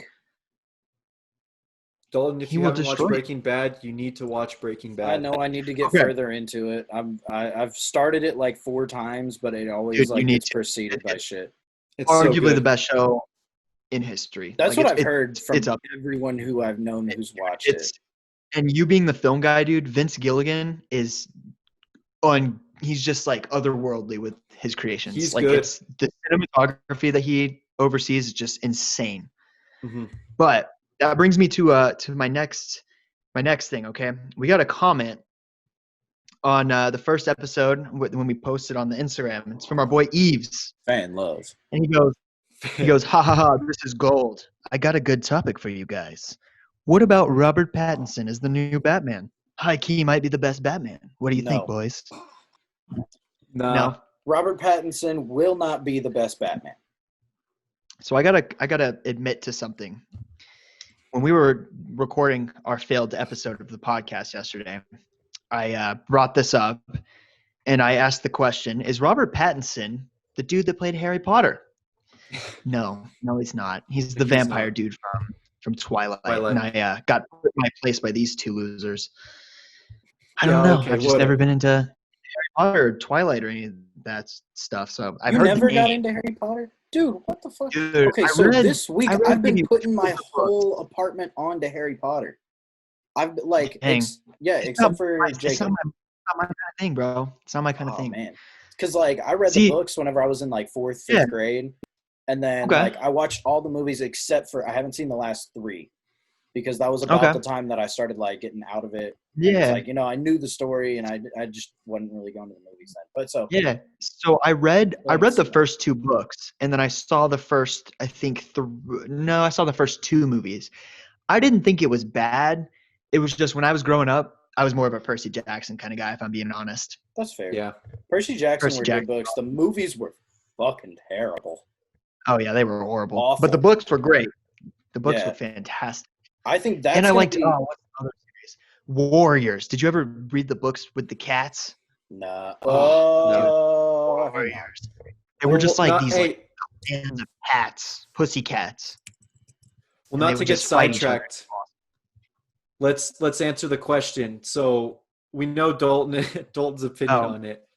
Dalton, if He you will haven't watched destroy you. Breaking Bad, you need to watch Breaking Bad. I know I need to get Okay. further into it. I've started it like 4 times, but it always Dude, you like need gets to. preceded by shit. It's so Arguably good. the best show in history. That's Like, what I've heard from it's up. everyone who I've known who's watched It's it. and you being the film guy, dude. Vince Gilligan is on. He's just like otherworldly with his creations. He's like good. it's the cinematography that he oversees is just insane. Mhm. But that brings me to my next thing. Okay, we got a comment on the first episode when we posted on the Instagram. It's from our boy Eves, Fan love. and he goes, ha ha ha, this is gold. I got a good topic for you guys. What about Robert Pattinson as the new Batman? High key might be the best Batman. What do you think, No. boys? Nah. No. Robert Pattinson will not be the best Batman. So I gotta admit to something. When we were recording our failed episode of the podcast yesterday, I brought this up and I asked the question: is Robert Pattinson the dude that played Harry Potter? No, he's not. He's the He's vampire not. dude from Twilight. Twilight. And I got put in my place by these two losers. I don't Yeah, know. okay, I've just never whatever. been into Harry Potter or Twilight or any of that stuff. So I've You heard never the got name. into Harry Potter? Dude, what the fuck? Dude, Okay, I so read- this week I read I've been maybe putting two my books. whole apartment onto Harry Potter. I've like, Dang. except not- for It's Jacob. not my kind of thing, bro. It's not my kind of Oh thing. man, because like I read See- the books whenever I was in like 4th, 5th Yeah. grade, and then Okay. like I watched all the movies except for I haven't seen the last 3 because that was about Okay. the time that I started like getting out of it. And it's Yeah. like I knew the story and I just wasn't really going to the movies then. But so Yeah. So I read Thanks. the first 2 books, and then I saw the first, I think I saw the first 2 movies. I didn't think it was bad. It was just when I was growing up, I was more of a Percy Jackson kind of guy, if I'm being honest. that's fair. Yeah. Percy Jackson Percy were Jackson. good books. The movies were fucking terrible. Oh yeah, they were horrible. Awful. But the books were great. The books Yeah. were fantastic. I think that's And I gonna liked be, what's the other series? Warriors. Did you ever read the books with the cats? Nah. Oh, Warriors. They were just like these hey, bands of cats, pussycats. well, and they not to would get just fight each other. sidetracked. Let's answer the question. So we know Dalton's opinion on it.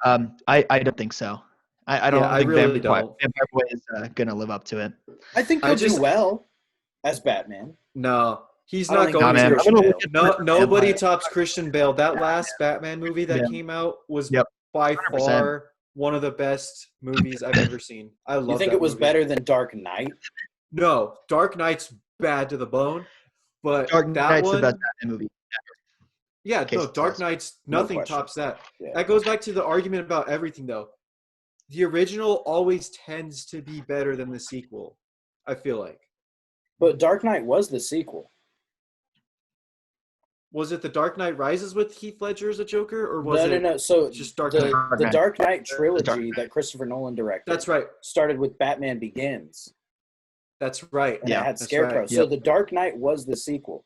I don't think so. I don't Yeah, I think really Vampire don't. Boy is gonna live up to it. I think he'll do well as Batman. No, he's I don't not think going man, to. Christian I'm gonna Bale. look at No, the nobody Vampire. tops Christian Bale. That last Batman movie that Yeah. came out was Yep. by 100%. far one of the best movies I've ever seen. I love You think that it was movie. better than Dark Knight? No, Dark Knight's bad to the bone, but Dark that Knight's one, the best Batman movie. yeah, Case no, Dark dismissed. Knight's No nothing question. tops that. Yeah. That goes back to the argument about everything, though. The original always tends to be better than the sequel, I feel like. But Dark Knight was the sequel. Was it The Dark Knight Rises with Heath Ledger as a Joker, or was it No. So just Dark the, Knight? the Dark Knight Dark trilogy Knight. that Christopher Nolan directed That's right. started with Batman Begins. That's right. And Yeah, it had that's Scarecrow. right. So the Dark Knight was the sequel.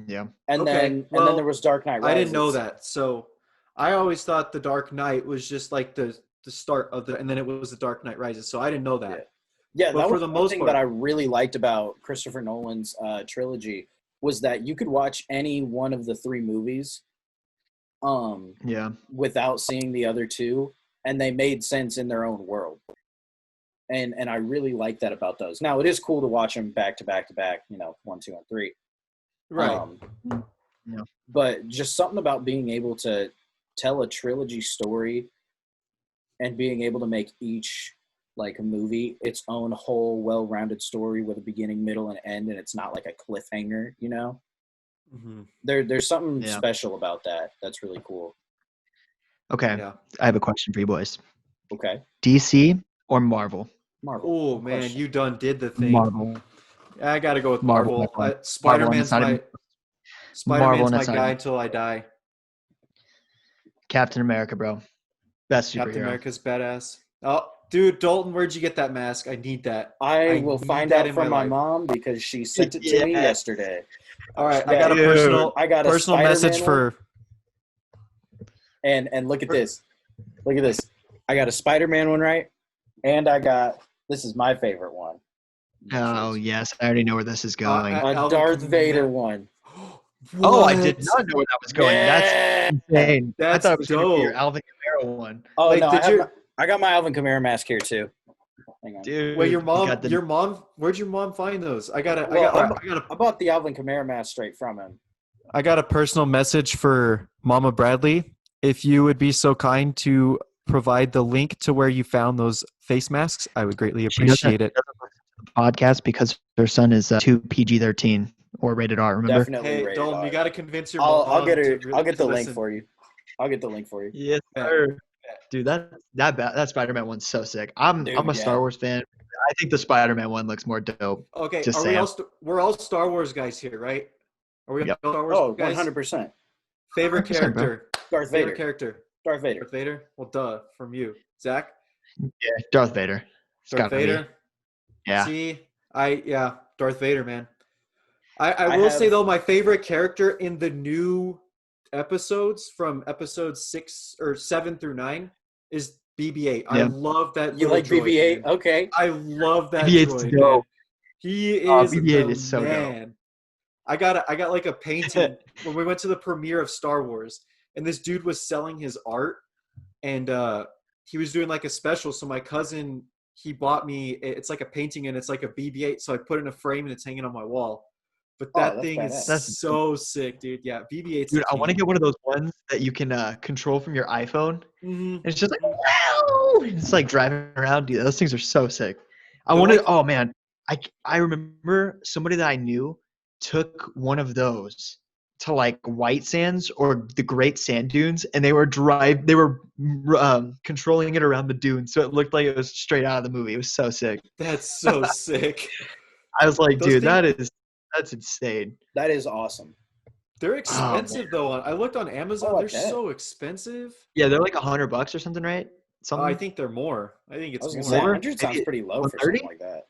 Yeah. And Okay, then well, there was Dark Knight Rises. I didn't know that. So I always thought The Dark Knight was just like the start of and then it was The Dark Knight Rises. So I didn't know that. Yeah, But that for was the the most thing part- that I really liked about Christopher Nolan's trilogy was that you could watch any one of the three movies Yeah. without seeing the other two, and they made sense in their own world. And I really like that about those. Now, it is cool to watch them back to back to back, 1, 2, and 3. Right. Yeah. But just something about being able to tell a trilogy story and being able to make each like a movie its own whole well-rounded story with a beginning, middle, and end, and it's not like a cliffhanger, Mhm. There's something Yeah. special about that. That's really cool. Okay. Yeah. I have a question for you boys. Okay. DC or Marvel? Marvel. Oh no man, question. you done did the thing. Marvel. I got to go with Marvel, Marvel. my friend. Spider-Man's Marvel, my and it's not even- my it's not guy even- until I die. Captain America, bro. Best superhero. Captain America's badass. Oh, dude, Dalton, where'd you get that mask? I need that. I will need find that out in from my my life. mom because she sent it to me Yeah. yesterday. All right, I Yeah, got a dude. personal I got a personal Spider-Man message one. for And look at this. Look at this. I got a Spider-Man one, right? And I got, this is my favorite one. Oh, yes. I already know where this is going. I- A Alvin Darth Kamara. Vader one. Oh, I did What? not know where that was going. Yeah. That's insane. I That's thought it was going to be your dope. Alvin Kamara one. Oh, Like, no, did I got my Alvin Kamara mask here, too. Hang on. Dude. Wait, your you mom? got the- Your mom? Where'd your mom find those? I got I bought the Alvin Kamara mask straight from him. I got a personal message for Mama Bradley. If you would be so kind to provide the link to where you found those face masks, I would greatly She doesn't- appreciate it. doesn't listen to the podcast because her son is too PG-13 or rated R, remember? Definitely Hey, rated Dalton, R. you got to convince your mom. I'll get her. to I'll get the link listen. for you. I'll get the link for you. Yes, Yeah. sir. Dude, that Spider-Man one's so sick. I'm Dude, a yeah. Star Wars fan. I think the Spider-Man one looks more dope. Okay, Just are we saying. all we're all Star Wars guys here, right? Are we Yep. all Star Wars Oh, guys? 100%. Favorite 100%, bro. character. Darth Favorite Vader. character. Darth Vader. Darth Vader. Well, duh, from you, Zach. Yeah, Darth Vader. It's Darth gotta be. Vader. Yeah. See, Darth Vader, man. I I will say have- though, my favorite character in the new episodes from episodes 6 or 7 through 9 is BB-8. I Yeah. love that. You little like droid, BB-8? man. Okay. I love that BB-8's droid, dope. man. He is BB-8 the is so dope. man. I got like a painting when we went to the premiere of Star Wars, and this dude was selling his art, and he was doing like a special. So my cousin, he bought me. It's like a painting, and it's like a BB-8. So I put it in a frame, and it's hanging on my wall. But Oh, that that's thing is badass. That's- so sick, dude. Yeah, BB-8's Dude, I want to get one of those ones that you can control from your iPhone. Mm-hmm. And it's just like, wow! It's like driving around. Dude, those things are so sick. I They're wanted. like- Oh man, I remember somebody that I knew took one of those to like White Sands or the Great Sand Dunes, and they were controlling it around the dunes, so it looked like it was straight out of the movie. It was so sick. That's so sick. I was like, Those dude, things- that's insane. That is awesome. They're expensive though. I looked on Amazon. Oh, I They're bet. so expensive. Yeah, they're like $100 or something, right? Oh, Something. I think they're more. I think I it's was going to more. say, More? 100 sounds Maybe pretty low for 130? something like that.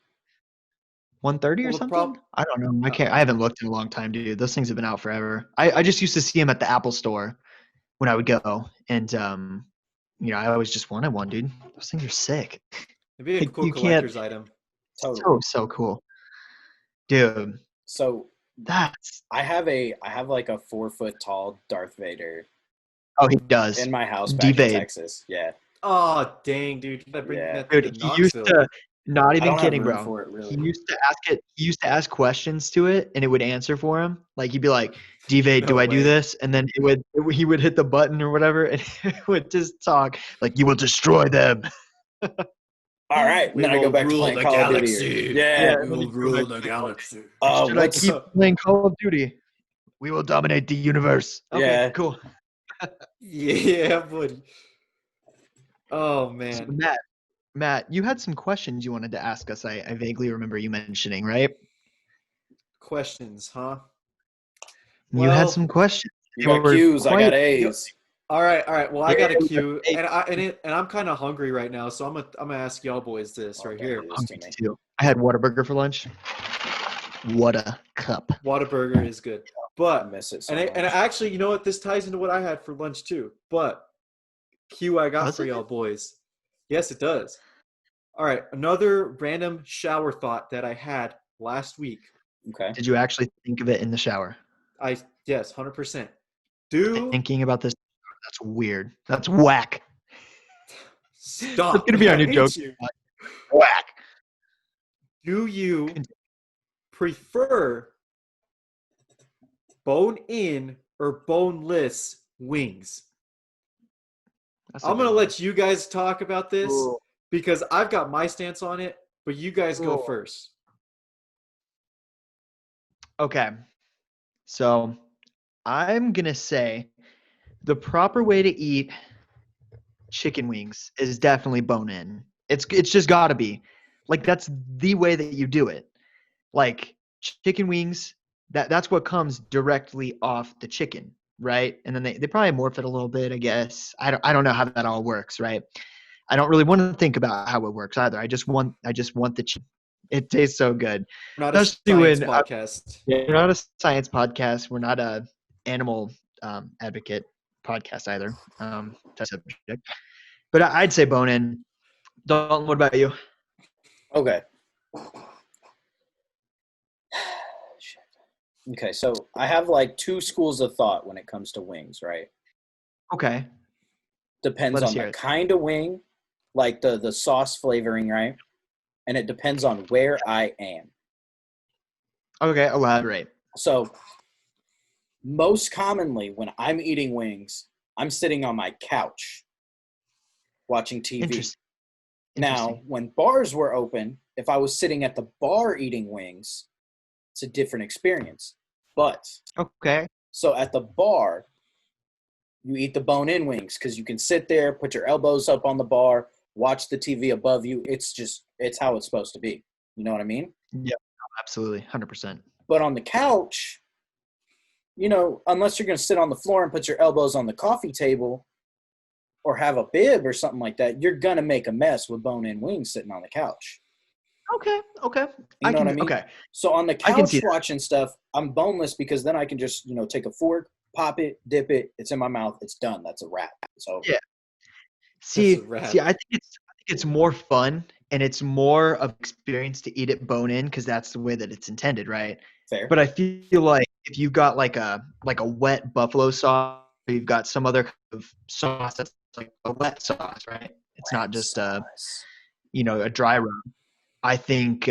130 or Well, the something? prob- I don't know. I haven't looked in a long time, dude. Those things have been out forever. I just used to see them at the Apple store. when I would go, and I always just wanted one, dude. Those things are sick. It'd be a Like, cool you can't. collector's item. Totally. So cool, dude. So That's I have like a 4-foot tall Darth Vader he does. in my house back in D-Vade. Texas. Yeah. Oh dang, dude! That bring Yeah. that to Dude, he used Knoxville. to. Not I even don't have kidding, room bro. for it, really. He used to ask it. He used to ask questions to it, and it would answer for him. Like he'd be like, "D-Vade, do No I do way. this?" And then he would hit the button or whatever, and it would just talk like, "You will destroy them." All right. And We then I go will back to rule playing the Call of Duty. galaxy. Yeah. We will rule the galaxy. Should I What's keep playing Call of Duty? We will dominate the universe. Okay, Yeah. cool. Yeah, buddy. Oh So man. Matt, you had some questions you wanted to ask us. I vaguely remember you mentioning, right? Questions, huh? You had Well, some questions. You They got were Q's, I got quite- A's. All right. Well, I got a Yeah, cue, hey. and I'm kind of hungry right now, so I'm gonna ask y'all boys this right don't here. do this to me. Too. I had Whataburger for lunch. What a cup. Whataburger is good, I but miss it so and much. actually, you know what? This ties into what I had for lunch too. But cue I got Does for it? y'all boys. Yes, it does. All right, another random shower thought that I had last week. Okay. Did you actually think of it in the shower? Yes, 100%. Do Thinking about this, that's weird. That's whack. stop. That's gonna be our I new hate joke. you. Whack. Do you prefer bone-in or boneless wings? I'm going to let you guys talk about this Ooh. because I've got my stance on it, but you guys go Ooh. first. Okay. So I'm gonna say the proper way to eat chicken wings is definitely bone in. It's just gotta be. Like that's the way that you do it. Like chicken wings, that's what comes directly off the chicken, right? And then they probably morph it a little bit, I guess. I don't know how that all works, right? I don't really want to think about how it works either. I just want the chicken. It tastes so good. We're not a Especially science when podcast. we're not a science podcast. We're not a animal advocate podcast either. That's a subject. But I'd say bone in. Dalton, what about you? Okay. Okay, so I have like two schools of thought when it comes to wings, right? Okay. Depends Let us on hear the it. kind of wing, like the sauce flavoring, right? And it depends on where I am. Okay, elaborate. So most commonly when I'm eating wings, I'm sitting on my couch watching TV. Interesting. Now, when bars were open, if I was sitting at the bar eating wings, it's a different experience. But Okay. so at the bar, you eat the bone-in wings because you can sit there, put your elbows up on the bar, watch the TV above you. It's how it's supposed to be. You know what I mean? Yeah, absolutely. 100%. But on the couch, unless you're going to sit on the floor and put your elbows on the coffee table or have a bib or something like that, you're going to make a mess with bone-in wings sitting on the couch. Okay. You know what I mean? Okay. So on the I can couch see that. watching stuff, I'm boneless because then I can just, take a fork, pop it, dip it, it's in my mouth, it's done. That's a wrap. It's over. Yeah. See, wrap. I think it's more fun and it's more of experience to eat it bone in because that's the way that it's intended, right? Fair. But I feel like if you've got like a wet buffalo sauce, or you've got some other kind of sauce that's like a wet sauce, right? It's not just a dry rub. I think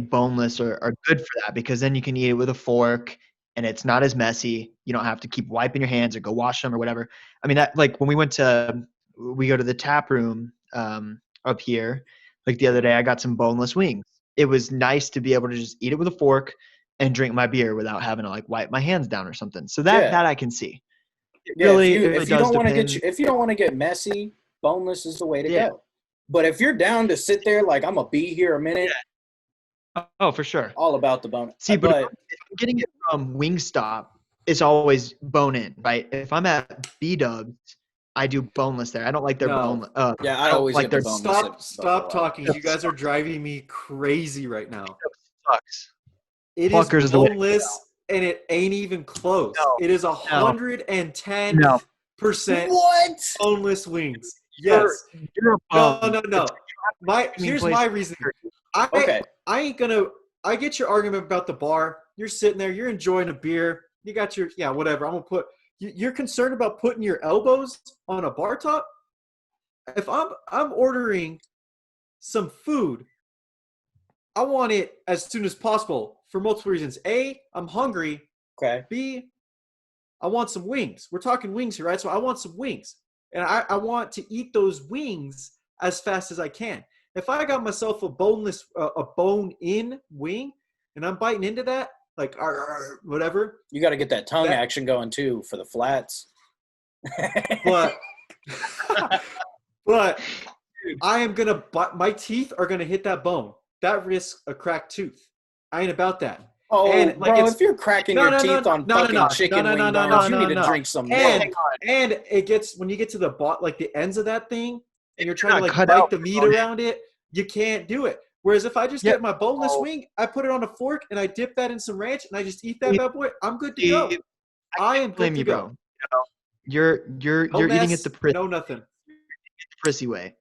boneless are good for that because then you can eat it with a fork and it's not as messy. You don't have to keep wiping your hands or go wash them or whatever. I mean that like when we go to the tap room up here, like the other day I got some boneless wings. It was nice to be able to just eat it with a fork and drink my beer without having to like wipe my hands down or something. So that I can see. If you don't want to get messy, boneless is the way to go. But if you're down to sit there like I'm gonna be here a minute, oh for sure, all about the bone. See, but if I'm getting it from Wingstop, it's always bone in, right? If I'm at B-Dubs, I do boneless there. I don't like their bone. Yeah, I always like get the boneless. Stop talking. You guys are driving me crazy right now. Sucks. It Pluckers is is the way to boneless and it ain't even close. No, It is 110% What? boneless wings. Yes. You're a bum. No. Here's my reason. Okay. I ain't gonna. I get your argument about the bar. You're sitting there. You're enjoying a beer. You got your whatever. I'm gonna put. You're concerned about putting your elbows on a bar top. If I'm ordering some food, I want it as soon as possible for multiple reasons. A, I'm hungry. Okay. B, I want some wings. We're talking wings here, right? So I want some wings. And I want to eat those wings as fast as I can. If I got myself a boneless, a bone-in wing, and I'm biting into that, like whatever. You got to get that tongue action going too for the flats. But I am gonna. My teeth are gonna hit that bone. That risks a cracked tooth. I ain't about that. Oh, and, bro, if you're cracking your teeth on fucking chicken wing bones, you need to drink some milk. And it gets, when you get to the like the ends of that thing, and you're trying to like bite the meat around it, you can't do it. Whereas if I just get my boneless wing, I put it on a fork and I dip that in some ranch and I just eat that bad boy, I'm good to go. I am good to go. You're eating it the prissy way.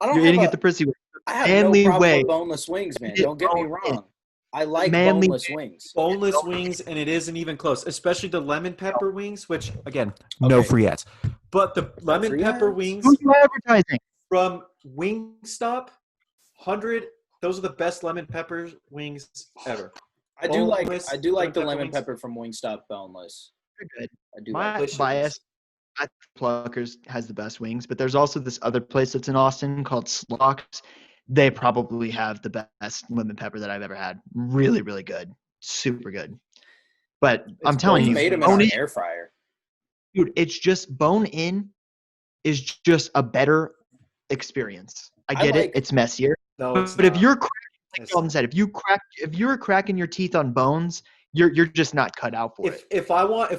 You're eating it the prissy way. I have no problem with boneless wings, man. Don't get me wrong. I like boneless wings. Boneless wings, and it isn't even close, especially the lemon pepper wings, which, again, no free ads. But the lemon pepper wings Who's advertising? from Wingstop, 100, those are the best lemon pepper wings ever. I do like the lemon pepper from Wingstop boneless. They're good. I do My like bias, I think Pluckers has the best wings, but there's also this other place that's in Austin called Slocks. They probably have the best lemon pepper that I've ever had. Really, really good. Super good. But I'm telling you, made them in an air fryer. Dude, it's just bone-in is just a better experience. I get it. It's messier. No, but if you're cracking, like Dalton said, if you're cracking your teeth on bones, you're just not cut out for it. If I want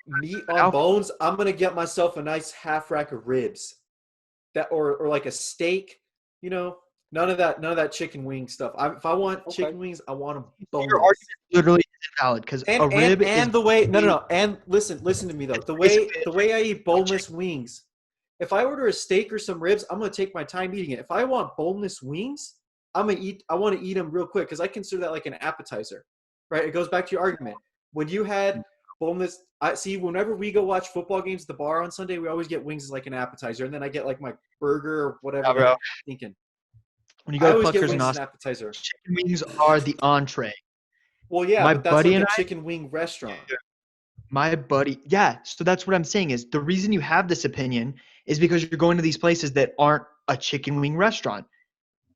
meat on bones, I'm gonna get myself a nice half rack of ribs, that or like a steak. You know, none of that chicken wing stuff. If I want chicken wings, I want them boneless. Your argument literally isn't valid because a rib and the way and listen to me though. The way I eat boneless wings, if I order a steak or some ribs, I'm gonna take my time eating it. If I want boneless wings, I want to eat them real quick because I consider that like an appetizer, right? It goes back to your argument. When you had boneless, whenever we go watch football games at the bar on Sunday, we always get wings as like an appetizer, and then I get like my burger or whatever. Yeah, bro. I'm thinking. When you go to Pluckers and Austin, appetizer. chicken wings are the entree. Well, yeah, my but that's buddy like and a chicken wing restaurant. My buddy, yeah. So that's what I'm saying is the reason you have this opinion is because you're going to these places that aren't a chicken wing restaurant.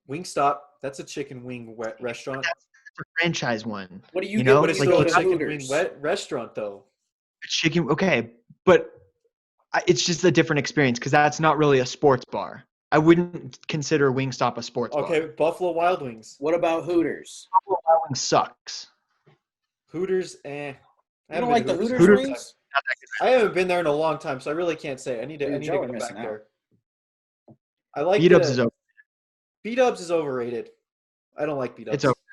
Wingstop, that's a chicken wing restaurant. That's a franchise one. What do you know? get? But it's still a chicken wing restaurant, though. Chicken, okay, but it's just a different experience because that's not really a sports bar. I wouldn't consider Wingstop a sports bar. Okay, Buffalo Wild Wings. What about Hooters? Buffalo Wild Wings sucks. Hooters, You don't like the Hooters wings? I haven't been there in a long time, so I really can't say. I need to go back there. I like B-Dubs is overrated. B-Dubs is overrated. I don't like B-Dubs. It's overrated.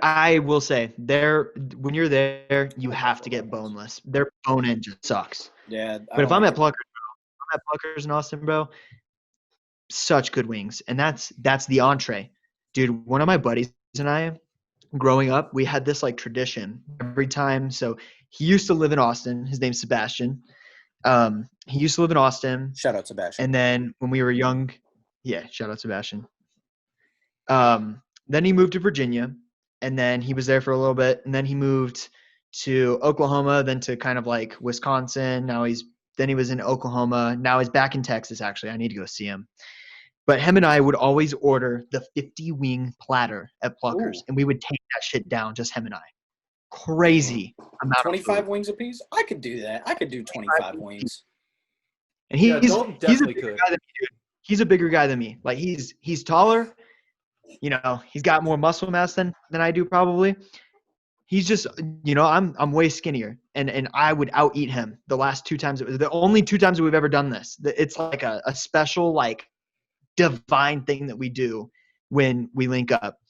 I will say when you're there, you have to get boneless. Their bone-in just sucks. Yeah. But if I'm at Pluckers, in Austin, bro, such good wings, and that's the entree, dude. One of my buddies and I, growing up, we had this like tradition every time. So he used to live in Austin. His name's Sebastian. He used to live in Austin. Shout out Sebastian. And then when we were young, shout out Sebastian. Then he moved to Virginia, and then he was there for a little bit, and then he moved to Oklahoma, then to kind of like Wisconsin. Then he was in Oklahoma. Now he's back in Texas, actually. I need to go see him. But him and I would always order the 50-wing platter at Pluckers, and we would take that shit down, just him and I. Crazy amount 25 wings a piece? I could do that. I could do 25 wings. And he's a bigger guy than me, dude. He's a bigger guy than me. Like he's taller. You know, he's got more muscle mass than I do probably. He's just, I'm way skinnier, and I would out eat him the last 2 times. It was the only 2 times that we've ever done this. It's like a special, like, divine thing that we do when we link up.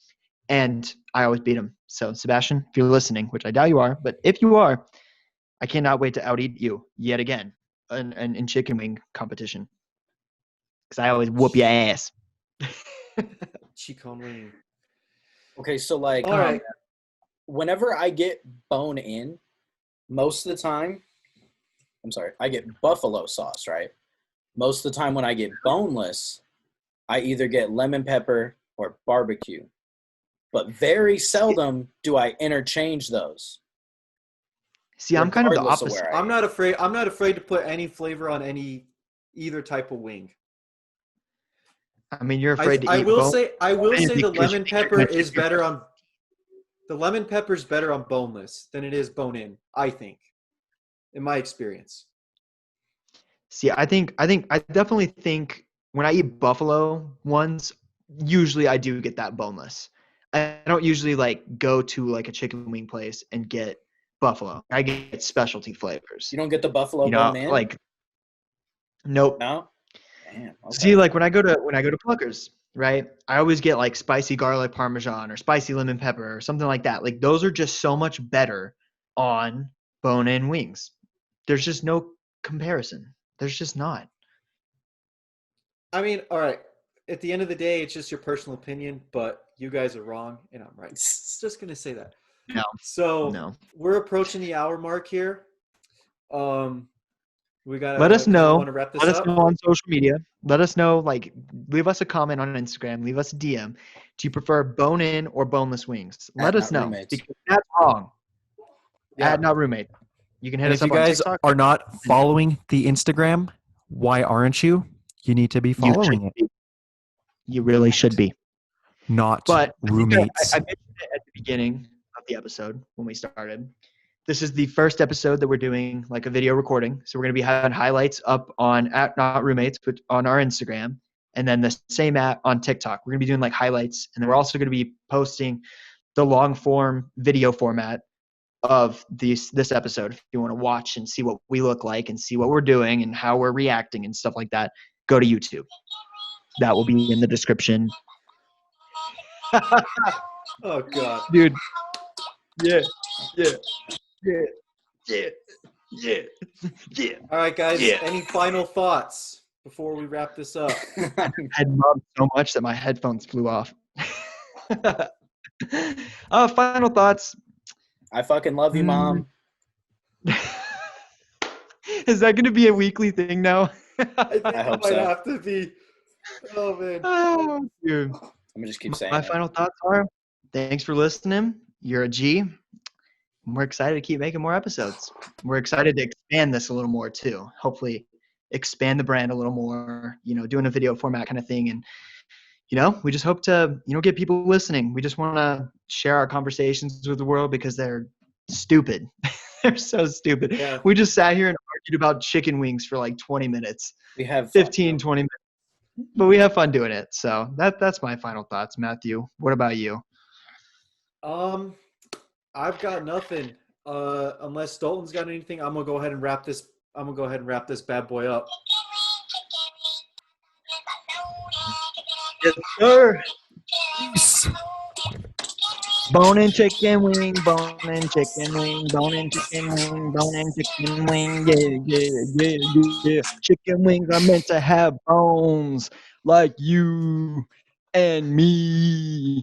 and I always beat him. So Sebastian, if you're listening, which I doubt you are, but if you are, I cannot wait to out-eat you yet again in chicken wing competition. Because I always whoop your ass. Chicken wing. Okay, so like, All right. whenever I get bone in, most of the time, I get buffalo sauce, right? Most of the time when I get boneless, I either get lemon pepper or barbecue. But very seldom do I interchange those. See, I'm kind of the regardless opposite. where I I'm not afraid to put any flavor on either type of wing. I mean, you're afraid to I eat will bone. say the because lemon you think you're pepper gonna is check your better on the lemon pepper is better on boneless than it is bone in, I think. In my experience. See, I definitely think when I eat buffalo ones, usually I do get that boneless. I don't usually like go to like a chicken wing place and get buffalo. I get specialty flavors. You don't get the buffalo You know, bone in? like nope. No? Damn. Okay. See, like when I go to Pluckers, right? I always get like spicy garlic parmesan or spicy lemon pepper or something like that. Like those are just so much better on bone-in wings. There's just no comparison. There's just not. I mean, all right. At the end of the day, it's just your personal opinion, but you guys are wrong and I'm right. Just gonna say that. No. So No. we're approaching the hour mark here. We gotta Let us know. want to wrap this Let us up. know on social media. Let us know. Like, leave us a comment on Instagram. Leave us a DM. Do you prefer bone-in or boneless wings? Let us Not know roommates. because that's wrong. Yeah. At not roommate. You can hit And us if you up on guys TikTok. are not following the Instagram, why aren't you? You need to be You following should it. be. You really should be. Not But roommates. I mentioned it at the beginning of the episode when we started. This is the first episode that we're doing like a video recording. So we're going to be having highlights up on at not roommates, but on our Instagram, and then the same on TikTok. We're going to be doing like highlights, and then we're also going to be posting the long form video format of this episode. If you want to watch and see what we look like and see what we're doing and how we're reacting and stuff like that, go to YouTube. That will be in the description. Oh God. Dude. Yeah. All right, guys. Yeah. Any final thoughts before we wrap this up? I had mom so much that my headphones flew off. Final thoughts. I fucking love you, Mom. Is that going to be a weekly thing now? I think I hope it might so. have to be. Oh man. Oh, dude. I'm gonna just keep saying My it. final thoughts are: thanks for listening. You're a G. We're excited to keep making more episodes. We're excited to expand this a little more too. Hopefully, expand the brand a little more. Doing a video format kind of thing, and we just hope to get people listening. We just want to share our conversations with the world because they're stupid. They're so stupid. Yeah. We just sat here and argued about chicken wings for like 20 minutes. We have 15, 20 minutes. But we have fun doing it. So that's my final thoughts, Matthew. What about you? I've got nothing. Unless Dalton's got anything, I'm gonna go ahead and wrap this. I'm gonna go ahead and wrap this bad boy up. Yes, sir. Peace. Bone-in chicken wing, bone-in chicken wing, bone-in chicken wing, bone-in chicken wing. Yeah. Chicken wings are meant to have bones like you and me.